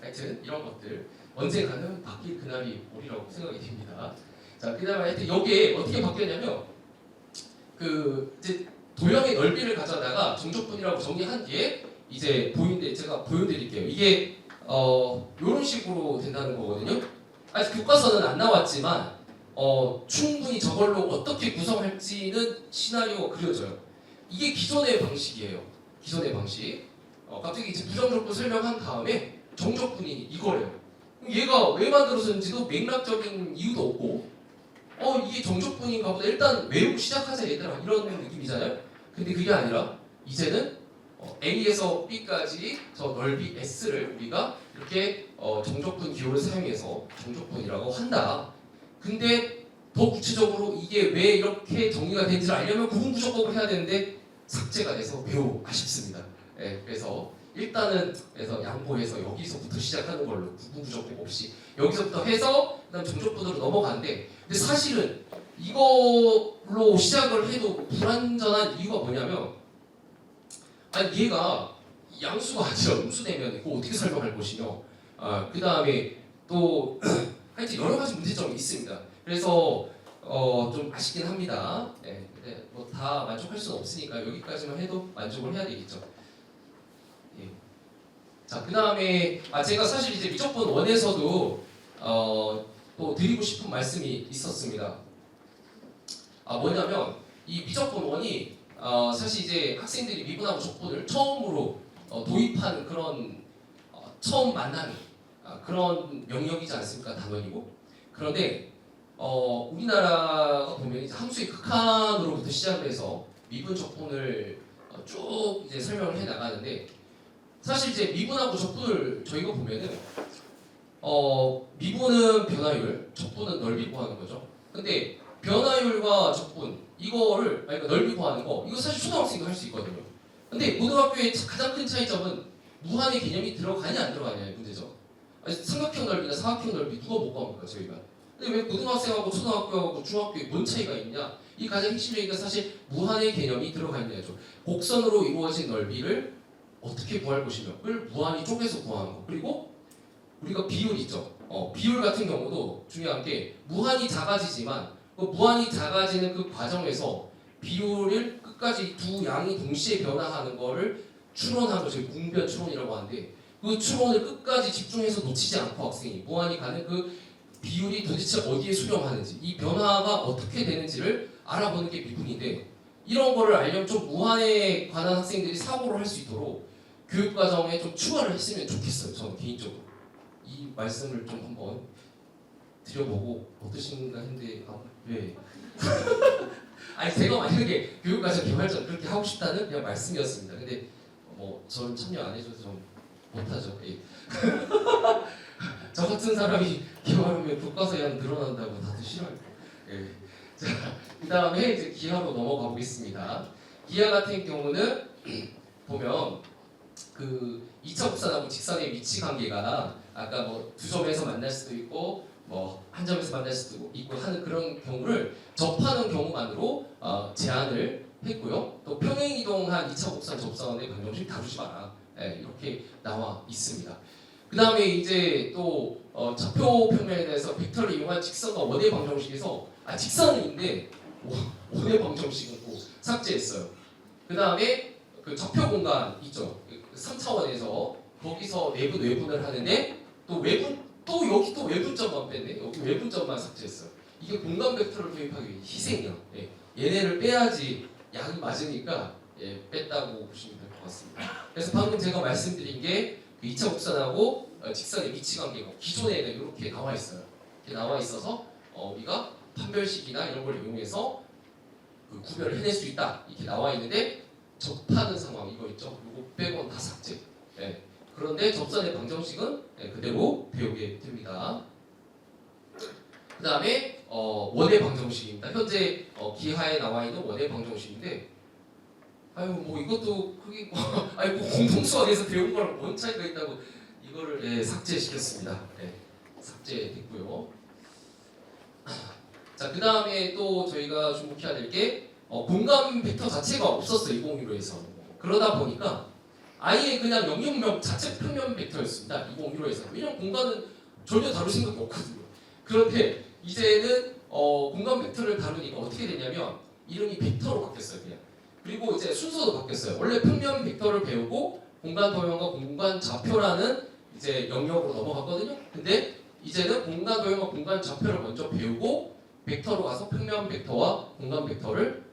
Speaker 2: 하여튼 이런 것들 언젠가는 바뀔 그날이 오리라고 생각이 됩니다. 자, 그 다음에 하여튼 여기에 어떻게 바뀌었냐면 그 이제 도형의 넓이를 가져다가 정적분이라고 정의한 뒤에 이제 보이는데 제가 보여드릴게요. 이게 이런 식으로 된다는 거거든요. 아직 교과서는 안 나왔지만 충분히 저걸로 어떻게 구성할지는 시나리오가 그려져요. 이게 기존의 방식이에요. 기존의 방식. 갑자기 이제 부정적분 설명한 다음에 정적분이 이거래요. 얘가 왜 만들어졌는지도 맥락적인 이유도 없고 이게 정적분인가 보다 일단 외우고 시작하자 얘들아 이런 느낌이잖아요. 근데 그게 아니라 이제는 A에서 B까지 저 넓이 S를 우리가 이렇게 정적분 기호를 사용해서 정적분이라고 한다. 근데 더 구체적으로 이게 왜 이렇게 정리가 되는지를 알려면 구분부족법을 해야 되는데 삭제가 돼서 매우 아쉽습니다. 그래서 일단은 그래서 양보해서 여기서부터 시작하는 걸로 구분부족법 없이 여기서부터 해서 그다음 정적분으로 넘어가는데 근데 사실은 이걸로 시작을 해도 불완전한 이유가 뭐냐면 아니 얘가 양수가 아니라 음수되면 이거 어떻게 설명할 것이며 그 다음에 또 하여튼 여러 가지 문제점이 있습니다. 그래서 좀 아쉽긴 합니다. 근데 뭐 다 만족할 수는 없으니까 여기까지만 해도 만족을 해야 되겠죠. 자, 그 다음에 제가 사실 이제 미적분 1에서도 또 드리고 싶은 말씀이 있었습니다. 뭐냐면 이 미적분 1이 사실 이제 학생들이 미분하고 적분을 처음으로 도입한 그런 처음 만나는 그런 영역이지 않습니까? 단원이고. 그런데 우리나라가 보면 이제 함수의 극한으로부터 시작을 해서 미분 적분을 쭉 이제 설명을 해 나가는데 사실 이제 미분하고 적분을 저희가 보면은 미분은 변화율, 적분은 넓이 구하는 거죠. 근데 변화율과 적분 이거를 그러니까 넓이 구하는 거 이거 사실 초등학생도 할 수 있거든요. 근데 고등학교의 가장 큰 차이점은 무한의 개념이 들어가냐 안 들어가냐의 문제죠. 삼각형 넓이나 사각형 넓이 누가 못 구합니까 저희가? 근데 왜 고등학생하고 초등학교하고 중학교에 뭔 차이가 있냐? 이 가장 핵심적인 건 사실 무한의 개념이 들어가 있냐죠. 곡선으로 이루어진 넓이를 어떻게 구할 것이냐를 무한히 쪼개서 구하는 거. 그리고 우리가 비율 있죠. 비율 같은 경우도 중요한 게 무한히 작아지지만 그 무한히 작아지는 그 과정에서 비율을 끝까지 두 양이 동시에 변화하는 거를 추론한 거죠. 궁변 추론이라고 하는데 그 추론을 끝까지 집중해서 놓치지 않고 학생이 무한히 가는 그 비율이 도대체 어디에 수렴하는지 이 변화가 어떻게 되는지를 알아보는 게 미분인데 이런 거를 알려면 좀 무한에 관한 학생들이 사고를 할 수 있도록 교육과정에 좀 추가를 했으면 좋겠어요. 저는 개인적으로 이 말씀을 좀 한번 드려보고 어떠신가 했는데 왜? 아니 제가 만약에 교육과정 개발전 그렇게 하고 싶다는 그냥 말씀이었습니다. 근데 뭐 저는 참여 안 해줘서 좀 못하죠. 저 같은 사람이 개발하면 교과서에 한 늘어난다고 다들 싫어할 거예요. 자, 그 다음에 이제 기하로 넘어가 보겠습니다. 기하 같은 경우는 보면 그 2차 곡선하고 직선의 위치 관계가 아까 뭐 두 점에서 만날 수도 있고 뭐 한 점에서 만날 수도 있고 하는 그런 경우를 접하는 경우만으로 제한을 했고요. 또 평행 이동한 2차 곡선 접선의 방정식 다루지 마라. 이렇게 나와 있습니다. 그 다음에 이제 또 좌표 평면에 대해서 벡터를 이용한 직선과 원의 방정식에서 직선은 있는데 원의 방정식은 또 삭제했어요. 그 다음에 그 좌표 공간 있죠. 3차원에서 거기서 내분 외분을 하는데 또 외분 또 여기 또 외분점만 뺐네. 여기 외분점만 삭제했어요. 이게 공간 벡터를 도입하기 위해 희생이야. 얘네를 빼야지 양이 맞으니까 뺐다고 보시면 될 것 같습니다. 그래서 방금 제가 말씀드린 게 그 2차 곡선하고 직선의 위치 관계가 기존에는 이렇게 나와 있어요. 이렇게 나와 있어서 우리가 판별식이나 이런 걸 이용해서 그 구별을 해낼 수 있다. 이렇게 나와 있는데 접하는 상황 이거 있죠. 이거 빼고는 다 삭제. 그런데 접선의 방정식은 그대로 배우게 됩니다. 그 다음에 원의 방정식입니다. 현재 기하에 나와 있는 원의 방정식인데 뭐 이것도 크게 뭐 공통수학에서 배운 거랑 뭔 차이가 있다고 이거를 삭제시켰습니다. 삭제됐고요. 자, 그 다음에 또 저희가 주목해야 될 게 공간 벡터 자체가 없었어요. 2015에서. 그러다 보니까 아예 그냥 영역명 자체 평면 벡터였습니다. 2015에서. 왜냐면 공간은 전혀 다룰 생각이 없거든요. 그런데 이제는 공간 벡터를 다루니까 어떻게 되냐면 이름이 벡터로 바뀌었어요 그냥. 그리고 이제 순서도 바뀌었어요. 원래 평면 벡터를 배우고 공간 도형과 공간 좌표라는 이제 영역으로 넘어갔거든요. 근데 이제는 공간 도형과 공간 좌표를 먼저 배우고 벡터로 가서 평면 벡터와 공간 벡터를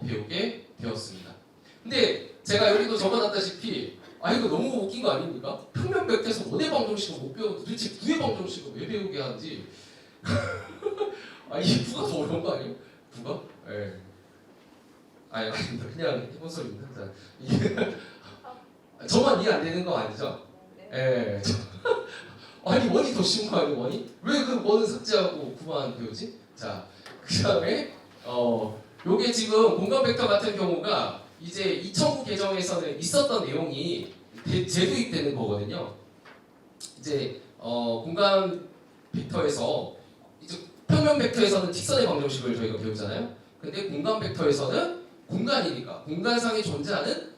Speaker 2: 배우게 되었습니다. 근데 제가 여기도 적어놨다시피 이거 너무 웃긴 거 아닙니까? 평면 벡터에서 원의 방정식을 못 배우고 도대체 구의 방정식을 왜 배우게 하는지 이 구가 더 어려운 거 아니에요? 구가? 예. 아닙니다. 그냥 해본 소리입니다. 자, 이게 저만 이해 안 되는 거 아니죠? 예. 아니 원이 더 쉬운 거 아니에요? 원이? 왜 그 원은 삭제하고 구만 배우지? 자, 그 다음에 요게 지금 공간 벡터 같은 경우가 이제 2009 개정에서는 있었던 내용이 재도입되는 거거든요. 이제 공간 벡터에서 이제 평면 벡터에서는 직선의 방정식을 저희가 배우잖아요. 근데 공간 벡터에서는 공간이니까 공간상에 존재하는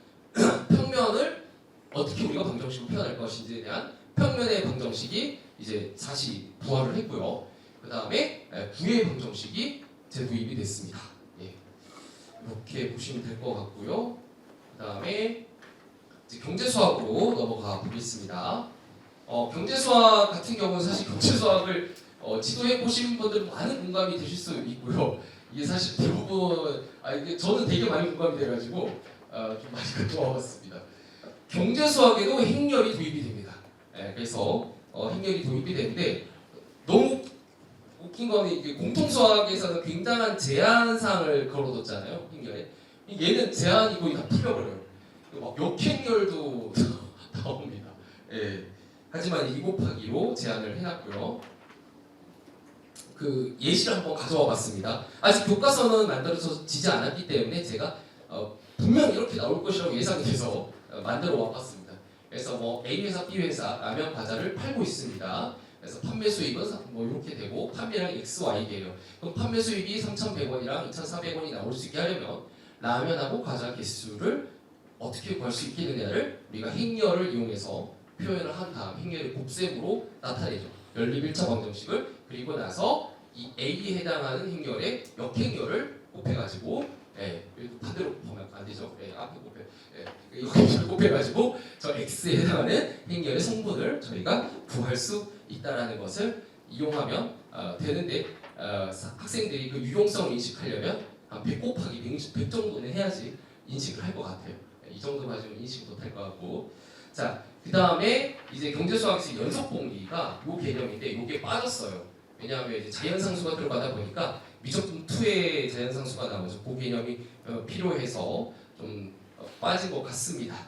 Speaker 2: 평면을 어떻게 우리가 방정식으로 표현할 것인지에 대한 평면의 방정식이 이제 다시 부활을 했고요. 그 다음에 구의 방정식이 재도입이 됐습니다. 예. 이렇게 보시면 될 것 같고요. 그 다음에 경제수학으로 넘어가 보겠습니다. 경제수학 같은 경우는 사실 경제수학을 지도해 보신 분들은 많은 공감이 되실 수 있고요. 이게 사실 대부분 이게 저는 되게 많이 공감이 돼가지고 좀 많이 갖고 와봤습니다. 경제수학에도 행렬이 도입이 됩니다. 그래서 행렬이 도입이 되는데 너무 웃긴 거는 이게 공통수학에서는 굉장한 제한상을 걸어뒀잖아요. 행렬에. 얘는 제한이 거의 다 풀려버려요. 막 역행렬도 나옵니다. 예. 하지만 2 곱하기 2로 제한을 해놨고요. 그 예시를 한번 가져와 봤습니다. 아직 교과서는 만들어지지 않았기 때문에 제가 분명 이렇게 나올 것이라고 예상이 돼서 만들어 와봤습니다. 그래서 뭐 A 회사, B 회사 라면 과자를 팔고 있습니다. 그래서 판매 수익은 뭐 이렇게 되고 판매량 XY예요. 그럼 판매 수익이 3,100원이랑 2,400원이 나올 수 있게 하려면 라면하고 과자 개수를 어떻게 구할 수 있겠느냐를 우리가 행렬을 이용해서 표현을 한 다음 행렬의 곱셈으로 나타내죠. 연립 1차 방정식을 그리고 나서 이 A에 해당하는 행렬의 역행렬을 곱해가지고 반대로 보면 안 되죠. 앞에 역행렬을 곱해가지고 저 X에 해당하는 행렬의 성분을 저희가 구할 수 있다라는 것을 이용하면 되는데 학생들이 그 유용성을 인식하려면 한 100 곱하기 100 정도는 해야지 인식을 할 것 같아요. 이 정도 가지고 인식 못할 것 같고 자 그 다음에 이제 경제수학에서 연속공리가 요 개념인데 이게 빠졌어요. 왜냐하면 이제 자연상수가 들어가다 보니까 미적분 2의 자연상수가 나오죠. 그 개념이 필요해서 좀 빠진 것 같습니다.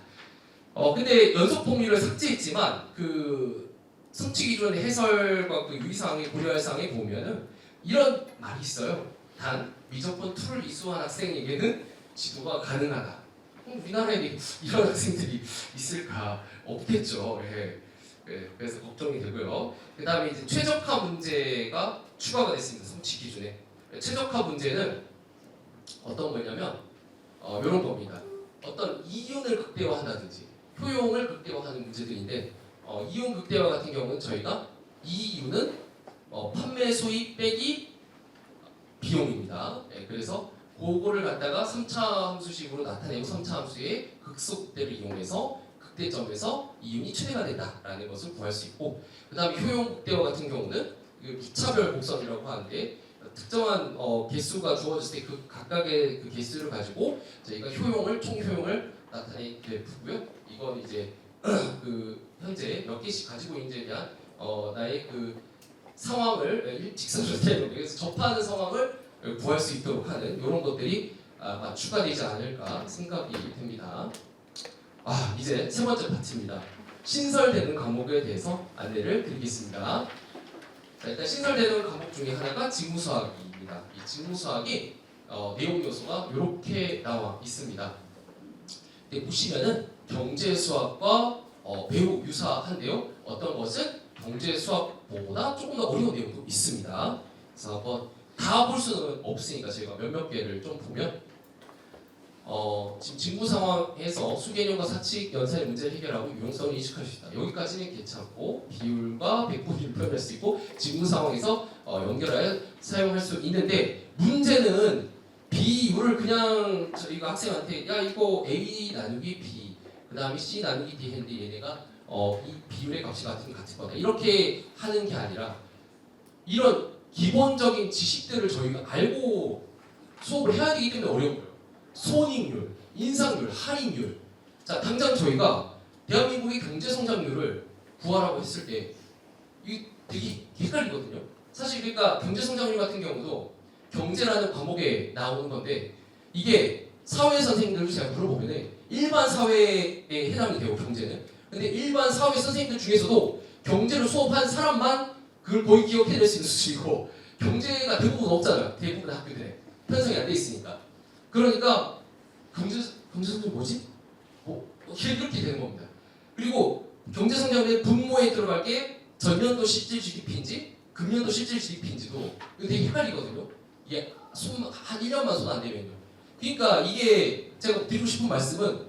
Speaker 2: 근데 연속공리를 삭제했지만 그 성취기준의 해설과 그 유의사항에 고려할 사항에 보면은 이런 말이 있어요. 단 미적분 2를 이수한 학생에게는 지도가 가능하다. 우리나라에 이런 학생들이 있을까? 없겠죠. 그래서 걱정이 되고요. 그 다음에 이제 최적화 문제가 추가가 됐습니다. 성취 기준에. 최적화 문제는 어떤 거냐면 이런 겁니다. 어떤 이윤을 극대화한다든지 효용을 극대화하는 문제들인데 이윤 극대화 같은 경우는 저희가 이 이윤은 판매 수익 빼기 비용입니다. 그래서 그거를 갖다가 3차 함수식으로 나타내고 3차 함수의 극소극대를 이용해서 극대점에서 이윤이 최대가 된다라는 것을 구할 수 있고 그 다음에 효용 극대화 같은 경우는 무차별 곡선이라고 하는데 특정한 개수가 주어졌을 때 그 각각의 그 개수를 가지고 저희가 총 효용을 나타내게 되고요. 이건 이제 그 현재 몇 개씩 가지고 있는지에 대한 나의 그 상황을 직선으로 되는 그래서 접하는 상황을 구할 수 있도록 하는 이런 것들이 아마 추가되지 않을까 생각이 됩니다. 이제 세 번째 파트입니다. 신설되는 과목에 대해서 안내를 드리겠습니다. 자, 일단 신설되는 과목 중에 하나가 직무수학입니다. 이 직무수학이 내용 요소가 이렇게 나와 있습니다. 보시면은 경제수학과 매우 유사한데요. 어떤 것은 경제수학보다 조금 더 어려운 내용도 있습니다. 그래서 한번 다 볼 수는 없으니까 저희가 몇몇 개를 좀 보면 지금 직무 상황에서 수개념과 사칙, 연산의 문제를 해결하고 유용성을 인식할 수 있다. 여기까지는 괜찮고 비율과 백분율을 표현할 수 있고 직무 상황에서 연결하여 사용할 수 있는데 문제는 비율을 그냥 저희가 학생한테 야 이거 A 나누기 B 그 다음에 C 나누기 D 했는데 얘네가 이 비율의 값이 같은 거다 이렇게 하는 게 아니라 이런 기본적인 지식들을 저희가 알고 수업을 해야 되기 때문에 어려운 거예요. 손익률, 인상률, 할인율. 자 당장 저희가 대한민국의 경제 성장률을 구하라고 했을 때 이게 되게 헷갈리거든요. 사실 그러니까 경제 성장률 같은 경우도 경제라는 과목에 나오는 건데 이게 사회 선생님들도 제가 물어보면 일반 사회에 해당이 돼요 경제는. 근데 일반 사회 선생님들 중에서도 경제를 수업한 사람만 그걸 거의 기억해낼 수 있는 수준이고 경제가 대부분 없잖아요. 대부분 학교들에 편성이 안 돼 있으니까. 그러니까 경제 성장 뭐지? 이렇게 되는 겁니다. 그리고 경제 성장률의 분모에 들어갈 게 전년도 실질 GDP인지 금년도 실질 GDP인지도 이거 되게 헷갈리거든요. 이게 한 1년만 손 안 대면요. 그러니까 이게 제가 드리고 싶은 말씀은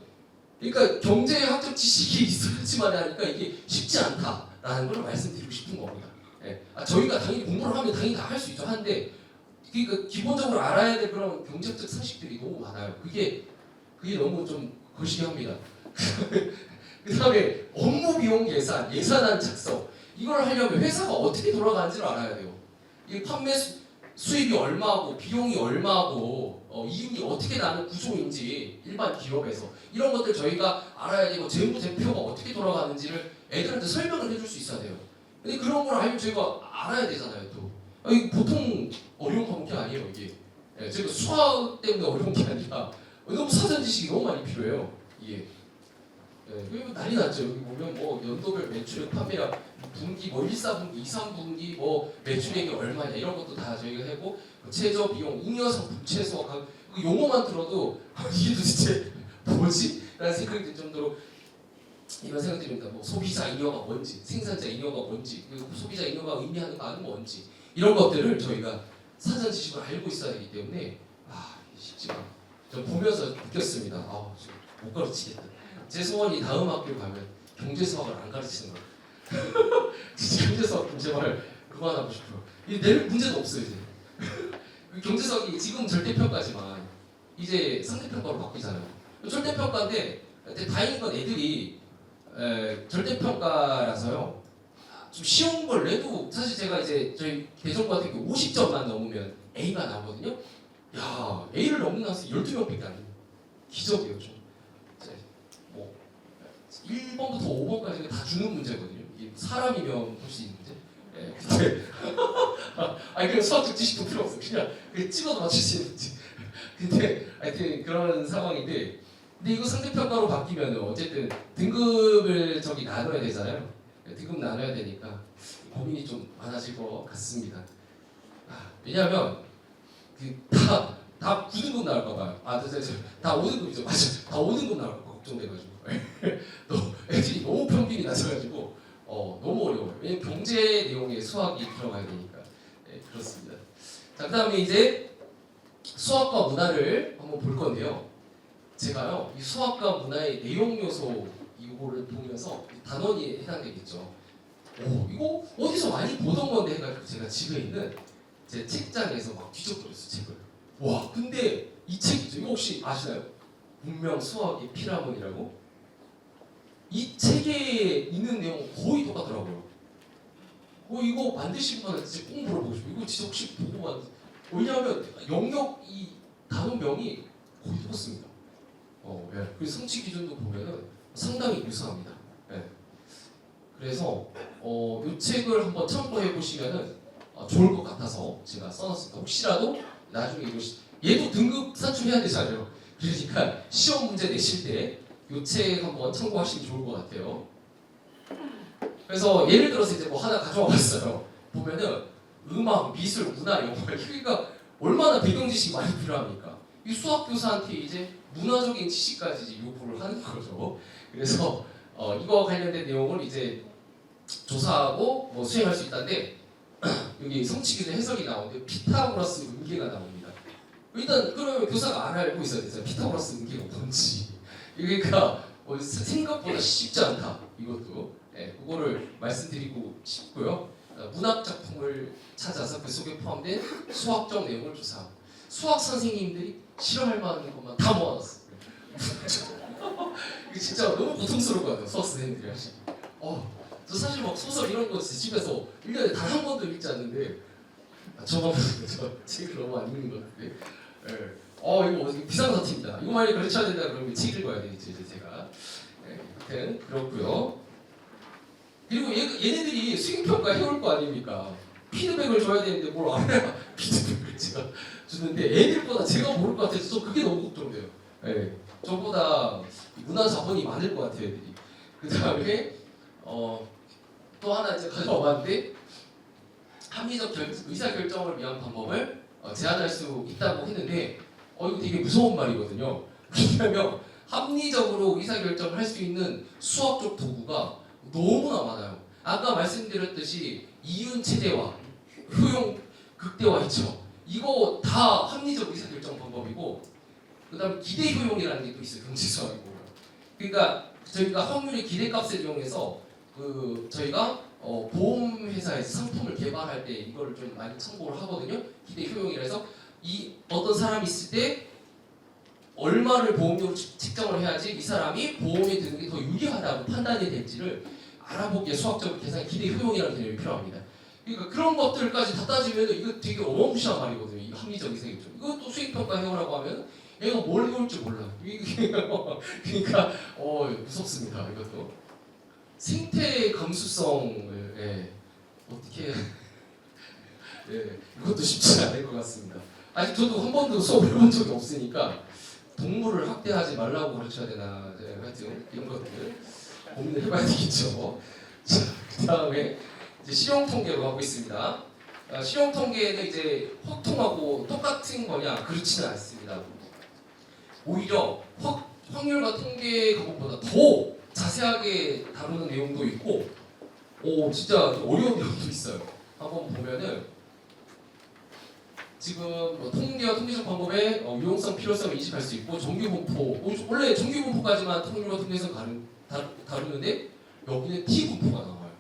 Speaker 2: 그러니까 경제학적 지식이 있어야지만 하니까 이게 쉽지 않다라는 걸 말씀드리고 싶은 겁니다. 예. 저희가 당연히 공부를 하면 당연히 다 할 수 있죠. 한데 그러니까 기본적으로 알아야 될 그런 경제적 상식들이 너무 많아요. 그게 너무 좀 거시기합니다. 그 다음에 업무 비용 계산, 예산안 작성 이걸 하려면 회사가 어떻게 돌아가는지를 알아야 돼요. 이 판매 수입이 얼마고 비용이 얼마고 이윤이 어떻게 나는 구조인지 일반 기업에서 이런 것들 저희가 알아야 되고 재무 제표가 어떻게 돌아가는지를 애들한테 설명을 해줄 수 있어야 돼요. 근데 그런 걸 알면 저희가 알아야 되잖아요. 또 이게 보통 어려운 과목이 아니에요. 이게 제가 수학 때문에 어려운 게 아니라 너무 사전 지식이 너무 많이 필요해요. 이게 그리고 난리 났죠. 여기 보면 뭐 연도별 매출액 판매량 분기 뭐 1, 4분기, 2, 3분기 뭐 매출액이 얼마냐 이런 것도 다 저희가 하고 최저 비용, 잉여 상품 최소 그 용어만 들어도 이게 도대체 뭐지? 라는 생각이 들 정도로 이런 생각이 듭니다. 뭐 소비자 잉여가 뭔지, 생산자 잉여가 뭔지, 그리고 소비자 잉여가 의미하는 바는 뭔지 이런 것들을 저희가 사전 지식을 알고 있어야 되기 때문에 쉽지가 좀 보면서 느꼈습니다. 지금 못 가르치겠다. 제 소원이 다음 학교 가면 경제 수학을 안 가르치는 거예요. 진짜 경제 수학 좀 제발 그만하고 싶어요. 낼 문제도 없어요 이제. 경제 수학이 지금 절대평가지만 이제 상대평가로 바뀌잖아요. 절대평가인데 다행인 건 애들이 절대평가라서요. 좀 쉬운 걸 내도 사실 제가 이제 저희 대전 같은 경우 50점만 넘으면 A가 나오거든요. 야 A를 넘는 학생이 12명밖에 안 돼요. 기적이에요 좀. 1번부터 5번까지는 다 주는 문제거든요. 이게 사람이면 볼 수 있는 문제. 근데 그냥 수학적 지식도 필요 없어. 그냥 찍어도 맞출 수 있는 문제. 근데 하여튼 그런 상황인데, 근데 이거 상대평가로 바뀌면 어쨌든 등급을 나눠야 되잖아요. 등급 나눠야 되니까 고민이 좀 많아질 것 같습니다. 왜냐하면 다 9등급 나올까봐요. 다 5등급이죠. 맞아. 다 5등급 나올까 봐 걱정돼가지고. 애들이 너무 평균이 낮아가지고 너무 어려워요. 왜냐면 경제 내용에 수학이 들어가야 되니까. 그렇습니다. 자, 그다음에 이제 수학과 문화를 한번 볼 건데요. 제가요 이 수학과 문화의 내용 요소 이거를 보면서 단원이 해당되겠죠. 이거 어디서 많이 보던 건데 해가지고 제가 집에 있는 제 책장에서 막 뒤적거렸어 책을. 근데 이 책이죠. 이거 혹시 아시나요? 분명 수학의 피라몬이라고. 이 책에 있는 내용 거의 똑같더라고요. 이거 만드신 분한테 진짜 꼭 물어보고 싶어요. 이거 진짜 혹시 보고 만드? 왜냐하면 영역 이 단어명이 거의 똑같습니다. 그래서 성취 기준도 보면은 상당히 유사합니다. 그래서 이 책을 한번 참고해 보시면은 좋을 것 같아서 제가 써놨습니다. 혹시라도 나중에 얘도 등급 산출해야 되잖아요. 그러니까 시험 문제 내실 때 이 책 한번 참고하시면 좋을 것 같아요. 그래서 예를 들어서 이제 뭐 하나 가져와 봤어요. 보면은 음악, 미술, 문화, 영화 그러니까 얼마나 배경 지식이 많이 필요합니까? 이 수학 교사한테 이제 문화적인 지식까지 이제 요구를 하는 거죠. 그래서 이거 관련된 내용을 이제 조사하고 뭐 수행할 수 있다는데 여기 성취기준 해석이 나오는데 피타고라스 음계가 나옵니다. 일단 그러면 교사가 알고 있어야 되잖아요. 피타고라스 음계가 뭔지. 그러니까 생각보다 쉽지 않다. 이것도 그거를 말씀드리고 싶고요. 문학 작품을 찾아서 그 속에 포함된 수학적 내용을 조사. 수학 선생님들이 싫어할 만한 것만 다 모아놨어. 이게 진짜 너무 고통스러울 것 같아요. 수학 선생님들이 하시기. 저 사실 막 소설 이런 거 집에서 1년에 단 한 번도 읽지 않는데 저만 저 책을 너무 안 읽는 것 같은데. 예. 이거 비상사태입니다. 이거 만약에 가르쳐야 된다 그러면 책 읽어야 되겠죠 이제 제가. 아무튼 그렇고요. 그리고 얘네들이 수행평가 해올 거 아닙니까? 피드백을 줘야 되는데 뭘 알아야 피드백을 제가 주는데 애들보다 제가 모를 것 같아서 저 그게 너무 걱정돼요. 예. 저보다 문화 자본이 많을 것 같아요 애들이. 그 다음에 또 하나 이제 가져와봤는데 합리적 의사결정을 위한 방법을 제안할 수 있다고 했는데 이거 되게 무서운 말이거든요. 왜냐하면 합리적으로 의사결정을 할 수 있는 수학적 도구가 너무나 많아요. 아까 말씀드렸듯이 이윤 체제와 효용 극대화 있죠. 이거 다 합리적 의사결정 방법이고 그 다음에 기대 효용이라는 게 또 있어요. 경제수학이 보면. 그러니까 저희가 확률의 기대값을 이용해서 저희가 보험회사에서 상품을 개발할 때 이거를 좀 많이 참고를 하거든요. 기대 효용이라 해서 이 어떤 사람이 있을 때 얼마를 보험료로 책정을 해야지 이 사람이 보험에 드는 게 더 유리하다고 판단이 될지를 알아보기에 수학적으로 계산 기대 효용이라는 개념이 필요합니다. 그러니까 그런 것들까지 다 따지면 이거 되게 어마무시한 말이거든요. 이 합리적 이상이죠. 이것도 수익평가 해오라고 하면 얘가 뭘 해올지 몰라. 그러니까 무섭습니다. 이것도 생태 감수성을 어떻게 이것도 쉽지 않을 것 같습니다. 아직 저도 한 번도 수업을 해본 적이 없으니까 동물을 학대하지 말라고 가르쳐야 되나 하여튼 이런 것들 고민을 해봐야 되겠죠. 자, 그다음에 이제 실용 통계로 가고 있습니다. 실용 통계는 이제 확통하고 똑같은 거냐 그렇지는 않습니다. 오히려 확률과 통계 과목보다 더 자세하게 다루는 내용도 있고, 진짜 어려운 내용도 있어요. 한번 보면은 지금 통계와 통계적 방법의 유용성, 필요성을 인식할 수 있고 정규분포, 원래 정규분포까지만 확률과 통계에서 다루는데 여기는 T분포가 나와요.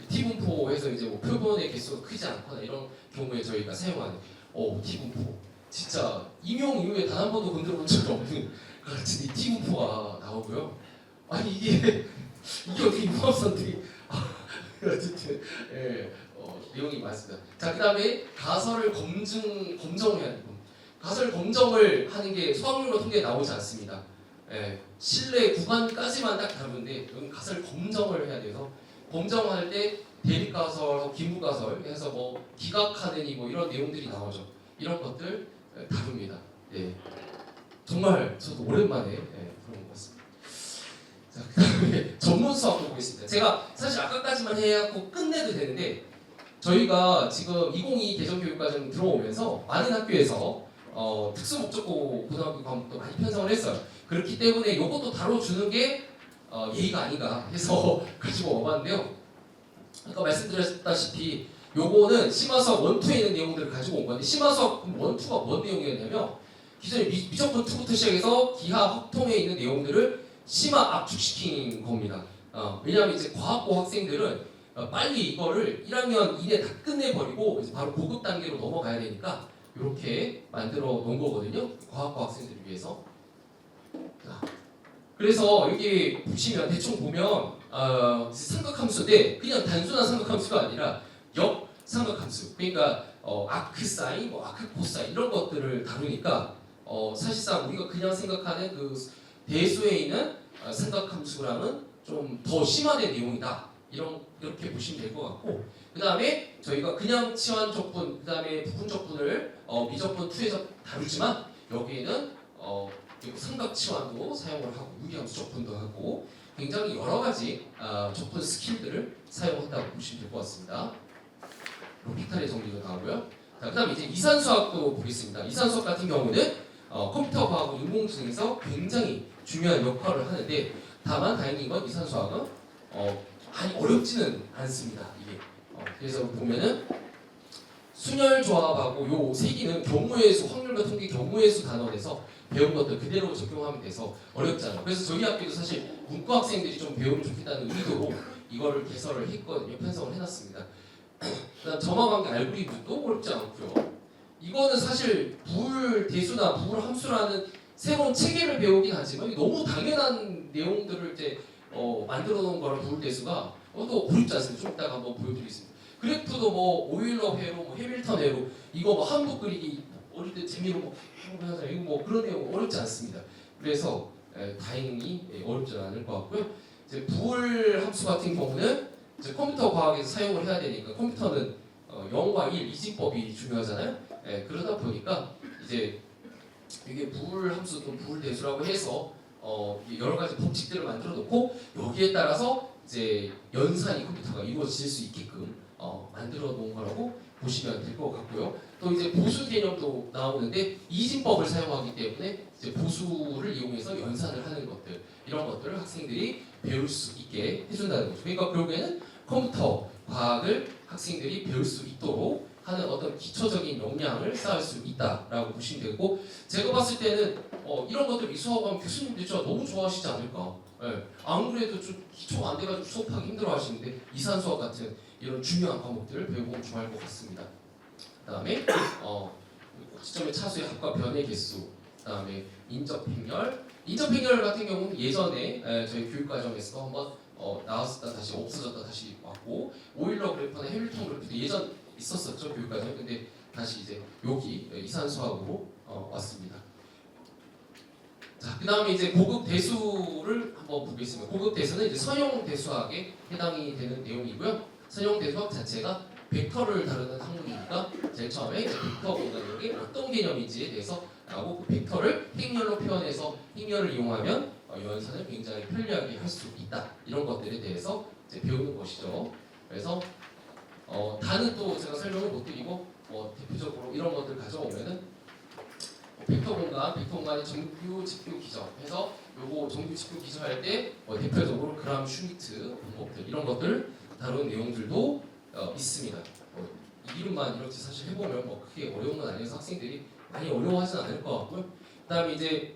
Speaker 2: T분포에서 이제 표본의 개수가 크지 않거나 이런 경우에 저희가 사용하는 T분포. 진짜 임용 이후에 단 한 번도 건드려 본 적이 없는 같은 이 T분포가 나오고요. 아니 이게 어떻게 융합선들이 어쨌든 내용이 많습니다. 자, 그다음에 가설을 검정해야 되고 가설 검정을 하는 게 수학률과 통계에 나오지 않습니다. 실내 구간까지만 딱 다루는데 여기 가설 검정을 해야 돼서 검정할 때 대립가설, 기무가설 해서 기각하느니 이런 내용들이 나오죠. 이런 것들 다룹니다. 정말 저도 오랜만에 그런 것 같습니다. 자, 그다음에 전문 수학도 보겠습니다. 제가 사실 아까까지만 해갖고 끝내도 되는데 저희가 지금 2022 개정교육과정 들어오면서 많은 학교에서 특수목적고 고등학교 과목도 많이 편성을 했어요. 그렇기 때문에 이것도 다뤄주는 게 예의가 아닌가 해서 가지고 와봤는데요. 아까 말씀드렸다시피 요거는 심화수학 1, 2에 있는 내용들을 가지고 온 건데 심화수학 1, 2가 뭔 내용이었냐면 기존에 미적분 2부터 시작해서 기하 확통에 있는 내용들을 심화 압축시킨 겁니다. 왜냐하면 이제 과학고 학생들은 빨리 이거를 1학년 이내 다 끝내버리고 이제 바로 고급 단계로 넘어가야 되니까 이렇게 만들어 놓은 거거든요. 과학고 학생들을 위해서. 그래서 여기 보시면 대충 보면 삼각함수인데 그냥 단순한 삼각함수가 아니라 역삼각함수. 그러니까 아크사인, 아크코사인 이런 것들을 다루니까 사실상 우리가 그냥 생각하는 그 대수에 있는 삼각함수랑은 좀 더 심화된 내용이다. 이렇게 보시면 될 것 같고 그 다음에 저희가 그냥 치환 적분, 그 다음에 부분 적분을 미적분 2에서 다루지만 여기에는 삼각 치환도 사용을 하고 유기함수 적분도 하고 굉장히 여러 가지 적분 스킬들을 사용한다고 보시면 될 것 같습니다. 로피탈의 정리도 나오고요. 그 다음에 이제 이산수학도 보겠습니다. 이산수학 같은 경우는 컴퓨터 과학과 인공지능에서 굉장히 중요한 역할을 하는데 다만 다행인 건 이산수학은 많이 어렵지는 않습니다. 이게 그래서 보면은 순열 조합하고 요 세 개는 경우의 수, 확률과 통계 경우의 수 단원에서 배운 것들 그대로 적용하면 돼서 어렵잖아요. 그래서 저희 학교도 사실 문과 학생들이 좀 배우면 좋겠다는 의도로 이거를 개설을 했거든요. 편성을 해놨습니다. 그다음 점화관계 알고리즘도 어렵지 않고요. 이거는 사실 부울 대수나 부울 함수라는 새로운 체계를 배우긴 하지만 너무 당연한 내용들을 이제 만들어 놓은 거랑 부울 대수가 또 어렵지 않습니다. 좀 이따가 한번 보여드리겠습니다. 그래프도 뭐 오일러 회로, 뭐 해밀턴 회로 이거 뭐 한국 그리기 어릴 때 재미로 뭐 해보면 이거 뭐 그런 내용 어렵지 않습니다. 그래서 다행히 어렵지 않을 것 같고요. 이제 부울 함수 같은 경우는 이제 컴퓨터 과학에서 사용을 해야 되니까 컴퓨터는 0과 1 이진법이 중요하잖아요. 그러다 보니까 이제 이게 부울 함수 또는 부울 대수라고 해서 여러 가지 법칙들을 만들어 놓고 여기에 따라서 이제 연산이 컴퓨터가 이루어질 수 있게끔 만들어 놓은 거라고 보시면 될 것 같고요. 또 이제 보수 개념도 나오는데 이진법을 사용하기 때문에 이제 보수를 이용해서 연산을 하는 것들 이런 것들을 학생들이 배울 수 있게 해준다는 거죠. 그러니까 결국에는 컴퓨터 과학을 학생들이 배울 수 있도록 하는 어떤 기초적인 역량을 쌓을 수 있다라고 보시면 되고 제가 봤을 때는 이런 것들 이수하고 하면 교수님들 진짜 너무 좋아하시지 않을까. 안 그래도 좀 기초가 안 돼가지고 수업하기 힘들어하시는데 이산수학 같은 이런 중요한 과목들을 배우면 좋아할 것 같습니다. 그다음에 꼭지점의 차수의 합과 변의 개수, 그다음에 인접행렬 같은 경우는 예전에 저희 교육과정에서 한번 나왔었다 다시 없어졌다 다시 왔고 오일러 그래프나 해밀턴 그래프도 예전 있었었죠 교육과정에. 근데 다시 이제 여기 이산수학으로 왔습니다. 자, 그다음에 이제 고급 대수를 한번 보겠습니다. 고급 대수는 이제 선형 대수학에 해당이 되는 내용이고요. 선형 대수학 자체가 벡터를 다루는 학문이니까 제일 처음에 이제 벡터 공간력이 어떤 개념인지에 대해서 나오고 그 벡터를 행렬로 표현해서 행렬을 이용하면 연산을 굉장히 편리하게 할 수 있다. 이런 것들에 대해서 이제 배우는 것이죠. 그래서 다는 또 제가 설명을 못 드리고 대표적으로 이런 것들 가져오면은 벡터 공간의 정규 직교 기적해서 요거 정규 직교 기적할 때 대표적으로 그람 슈미트 방법들 이런 것들 다루는 내용들도 있습니다. 이 이름만 이렇게 사실 해보면 크게 어려운 건 아니어서 학생들이 많이 어려워하진 않을 것 같고요. 그다음에 이제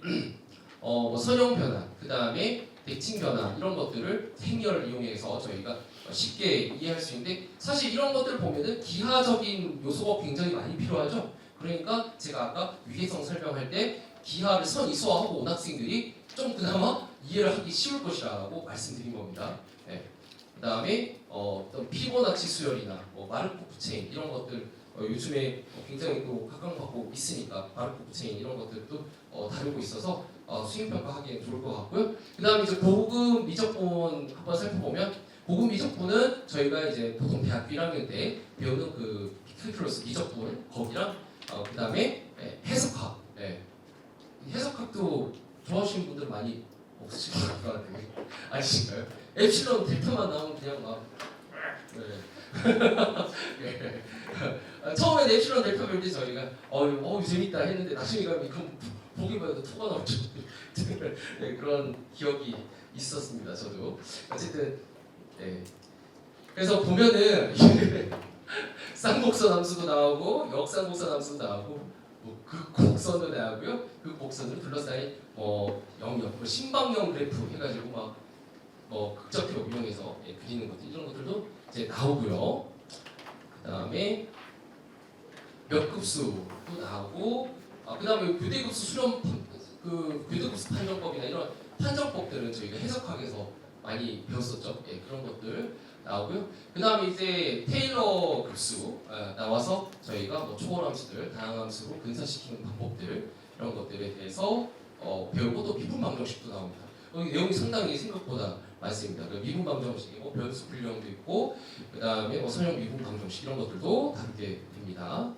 Speaker 2: 선형 변환, 그다음에 대칭 변환 이런 것들을 행렬을 이용해서 저희가 쉽게 이해할 수 있는데 사실 이런 것들을 보면은 기하적인 요소가 굉장히 많이 필요하죠. 그러니까 제가 아까 위계성 설명할 때 기하를 선 이수화하고 온 학생들이 좀 그나마 이해를 하기 쉬울 것이라고 말씀드린 겁니다. 그다음에 어떤 피보나치 수열이나 마르코프 체인 이런 것들 요즘에 굉장히 또 각광받고 있으니까 마르코프 체인 이런 것들도 다루고 있어서 수행 평가하기에 좋을 것 같고요. 그다음에 이제 고급 미적분 한번 살펴보면 고급 미적분은 저희가 이제 보통 대학교 1학년 때 배우는 그 피클클로스 미적분 거기랑 그다음에 해석학 해석학도 좋아하시는 분들 많이 없으실 것 같아요. 아시신가요? 엡실론 델타만 나오면 그냥 막 처음에 엡실론 델타 배울 때 저희가 재밌다 했는데 나중에 가면 이건 보기만 해도 토가 나올 정도 그런 기억이 있었습니다. 저도 어쨌든 그래서 보면은 쌍곡선 함수도 나오고 역쌍곡선 함수도 나오고 극곡선도 나오고요. 극곡선을 둘러싸인 영역, 신방형 그래프 해가지고 막 극적표 이용해서 그리는 것들 이런 것들도 이제 나오고요. 그다음에 몇 급수도 나오고 그다음에 교대급수 수렴 교대급수 판정법이나 이런 판정법들은 저희가 해석학에서 많이 배웠었죠. 그런 것들 나오고요. 그다음에 이제 테일러 급수 나와서 저희가 초월함수들, 다항함수로 근사시키는 방법들 이런 것들에 대해서 배우고 또 미분 방정식도 나옵니다. 여기 내용이 상당히 생각보다 많습니다. 미분 방정식이 변수 분량도 있고 그다음에 선형 미분 방정식 이런 것들도 다루게 됩니다.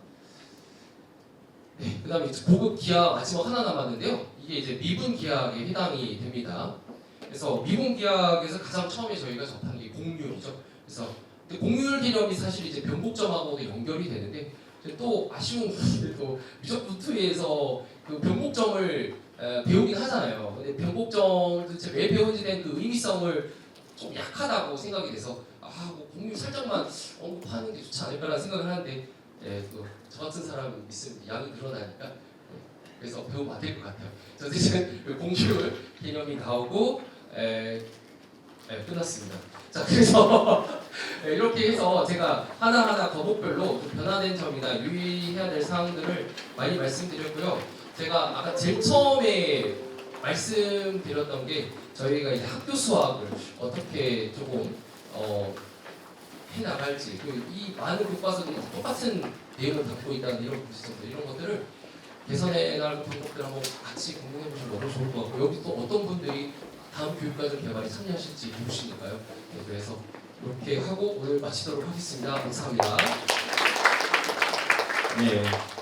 Speaker 2: 그다음에 이제 고급 기하 마지막 하나 남았는데요. 이게 이제 미분 기하에 해당이 됩니다. 그래서 미분 기하에서 가장 처음에 저희가 접한 게 공률이죠. 그래서 공률 개념이 사실 이제 변곡점하고도 연결이 되는데 또 아쉬운 것이 또 미적분투에서 그 변곡점을 배우긴 하잖아요. 근데 변곡점을 도대체 왜 배운지 된 그 의미성을 좀 약하다고 생각이 돼서 공률 살짝만 언급하는 게 좋지 않을까라는 생각을 하는데 또 저 같은 사람 있으면 양이 늘어나니까 그래서 배우면 안 될 것 같아요. 그래서 대신 공률 개념이 나오고 네, 끝났습니다. 자, 그래서 네, 이렇게 해서 제가 하나하나 과목별로 좀 변화된 점이나 유의해야 될 사항들을 많이 말씀드렸고요. 제가 아까 제일 처음에 말씀드렸던 게 저희가 이제 학교 수학을 어떻게 조금 해나갈지, 그리고 이 많은 교과서들이 다 똑같은 내용을 담고 있다는 이런 부분들, 이런 것들을 개선해 나갈 방법들 한번 같이 공유해 보시면 너무 좋을 것 같고, 여기 또 어떤 분들이 다음 교육과정 개발에 참여하실지 모르시니까요. 네, 그래서 이렇게 하고 오늘 마치도록 하겠습니다. 감사합니다.
Speaker 1: 네.